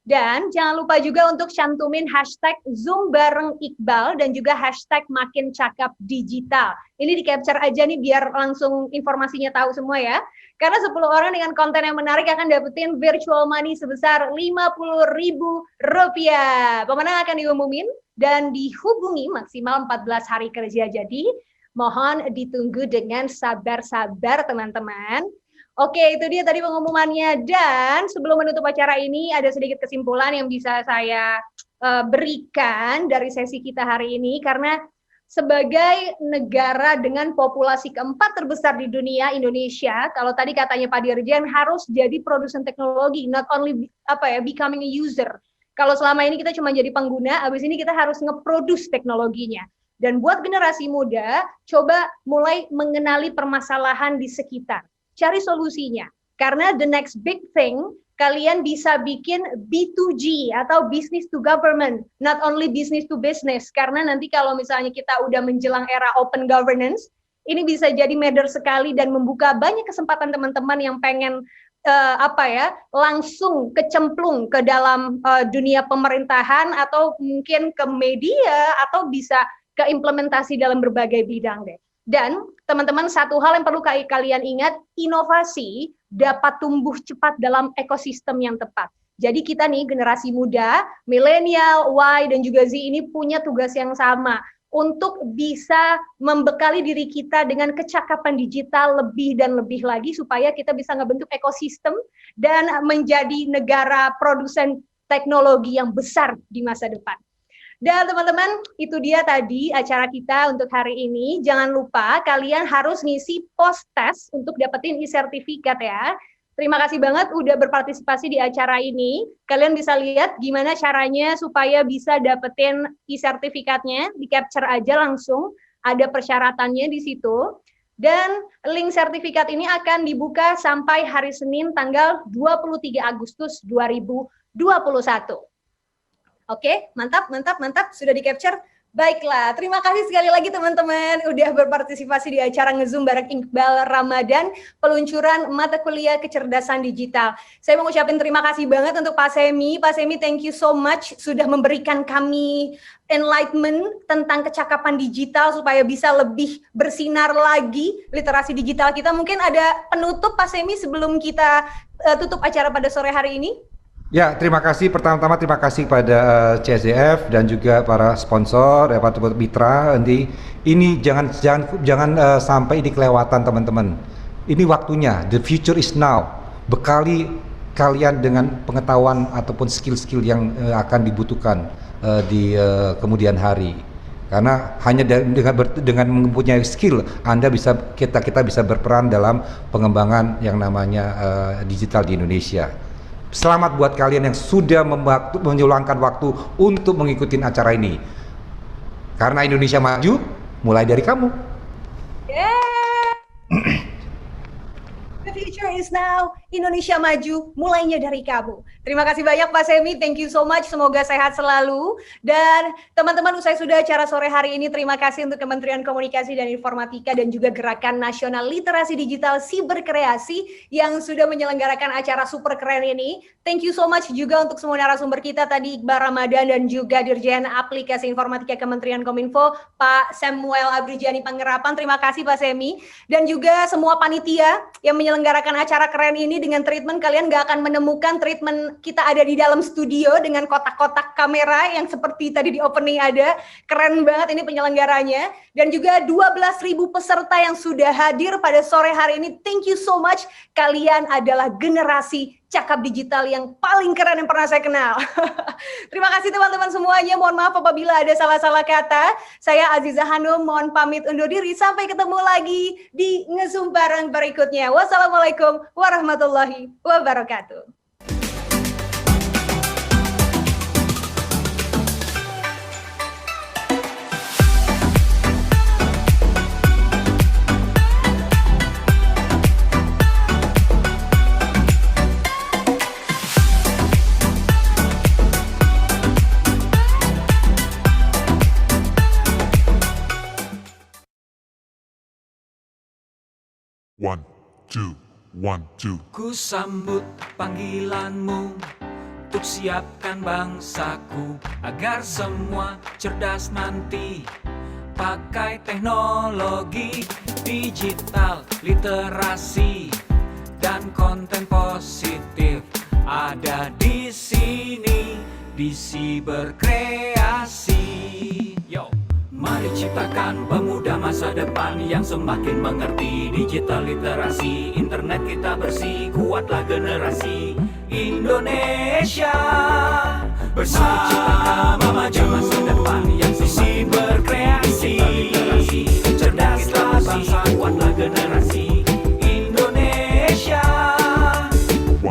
Dan jangan lupa juga untuk cantumin hashtag Zoom bareng Iqbal dan juga hashtag Makin Cakep Digital. Ini di capture aja nih biar langsung informasinya tahu semua ya. Karena 10 orang dengan konten yang menarik akan dapetin virtual money sebesar Rp50.000. Pemenang akan diumumin dan dihubungi maksimal 14 hari kerja. Jadi mohon ditunggu dengan sabar-sabar teman-teman. Oke, itu dia tadi pengumumannya. Dan sebelum menutup acara ini, ada sedikit kesimpulan yang bisa saya berikan dari sesi kita hari ini. Karena sebagai negara dengan populasi keempat terbesar di dunia, Indonesia, kalau tadi katanya Pak Dirjen, harus jadi produsen teknologi, not only becoming a user. Kalau selama ini kita cuma jadi pengguna, abis ini kita harus nge-produce teknologinya. Dan buat generasi muda, coba mulai mengenali permasalahan di sekitar. Cari solusinya, karena the next big thing, kalian bisa bikin B2G atau business to government, not only business to business, karena nanti kalau misalnya kita udah menjelang era open governance, ini bisa jadi matter sekali dan membuka banyak kesempatan teman-teman yang pengen langsung kecemplung ke dalam dunia pemerintahan atau mungkin ke media atau bisa ke implementasi dalam berbagai bidang deh. Dan teman-teman, satu hal yang perlu kalian ingat, inovasi dapat tumbuh cepat dalam ekosistem yang tepat. Jadi kita nih generasi muda, milenial, Y, dan juga Z ini punya tugas yang sama untuk bisa membekali diri kita dengan kecakapan digital lebih dan lebih lagi supaya kita bisa ngebentuk ekosistem dan menjadi negara produsen teknologi yang besar di masa depan. Dan teman-teman, itu dia tadi acara kita untuk hari ini. Jangan lupa kalian harus ngisi post test untuk dapetin e-sertifikat ya. Terima kasih banget udah berpartisipasi di acara ini. Kalian bisa lihat gimana caranya supaya bisa dapetin e-sertifikatnya. Di capture aja langsung, ada persyaratannya di situ. Dan link sertifikat ini akan dibuka sampai hari Senin tanggal 23 Agustus 2021. Oke, mantap, mantap, mantap. Sudah di-capture? Baiklah, terima kasih sekali lagi teman-teman udah berpartisipasi di acara ngezoom bareng Iqbal Ramadan, peluncuran mata kuliah kecerdasan digital. Saya mau ngucapin terima kasih banget untuk Pak Semi. Pak Semi, thank you so much sudah memberikan kami enlightenment tentang kecakapan digital supaya bisa lebih bersinar lagi literasi digital kita. Mungkin ada penutup Pak Semi sebelum kita tutup acara pada sore hari ini? Ya, terima kasih. Pertama-tama terima kasih pada CSDF dan juga para sponsor, ya, Pak Mitra. Ini jangan sampai ini kelewatan teman-teman. Ini waktunya. The future is now. Bekali kalian dengan pengetahuan ataupun skill-skill yang akan dibutuhkan di kemudian hari. Karena hanya dengan mempunyai skill, kita bisa berperan dalam pengembangan yang namanya digital di Indonesia. Selamat buat kalian yang sudah menyumbangkan waktu untuk mengikuti acara ini. Karena Indonesia maju, mulai dari kamu. The future is now, Indonesia maju, mulainya dari kamu. Terima kasih banyak Pak Semi, thank you so much, semoga sehat selalu. Dan teman-teman, usai sudah acara sore hari ini, terima kasih untuk Kementerian Komunikasi dan Informatika dan juga Gerakan Nasional Literasi Digital Siberkreasi yang sudah menyelenggarakan acara super keren ini. Thank you so much juga untuk semua narasumber kita tadi, Iqbal Ramadan dan juga Dirjen Aplikasi Informatika Kementerian Kominfo, Pak Samuel Abrijani Pangerapan. Terima kasih Pak Semi. Dan juga semua panitia yang menyelenggarakan acara keren ini, sini dengan treatment, kalian nggak akan menemukan treatment kita ada di dalam studio dengan kotak-kotak kamera yang seperti tadi di opening ada. Keren banget ini penyelenggaranya. Dan juga 12.000 peserta yang sudah hadir pada sore hari ini. Thank you so much. Kalian adalah generasi cakap digital yang paling keren yang pernah saya kenal. Terima kasih teman-teman semuanya. Mohon maaf apabila ada salah-salah kata. Saya Aziza Hanum, mohon pamit undur diri. Sampai ketemu lagi di Ngezoom bareng berikutnya. Wassalamualaikum warahmatullahi wabarakatuh. One, two, 1, 2. Ku sambut panggilanmu untuk siapkan bangsaku agar semua cerdas nanti. Pakai teknologi digital, literasi dan konten positif ada di sini di Siberkreasi. Yo. Mari ciptakan pemuda masa depan yang semakin mengerti digital literasi. Internet kita bersih, kuatlah generasi Indonesia. Bersama maju masa depan yang semakin berkreasi. Literasi, cerdaslah bangsa, kuatlah generasi Indonesia. 1,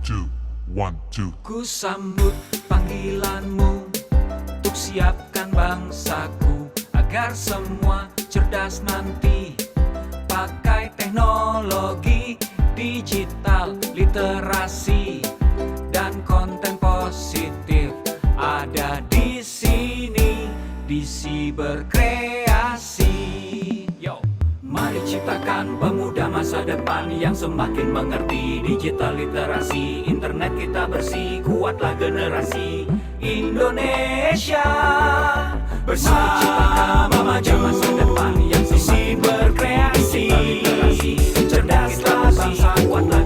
2, 1, 2. Ku sambut panggilanmu untuk siapkan bangsaku agar semua cerdas nanti. Pakai teknologi digital, literasi dan konten positif ada di sini di Siberkreasi. Yo, mari ciptakan pemuda masa depan yang semakin mengerti digital literasi. Internet kita bersih, kuatlah generasi Indonesia. Bersama maju masa depan yang semakin berkreasi. Cerdaslah bangsa, kuatlah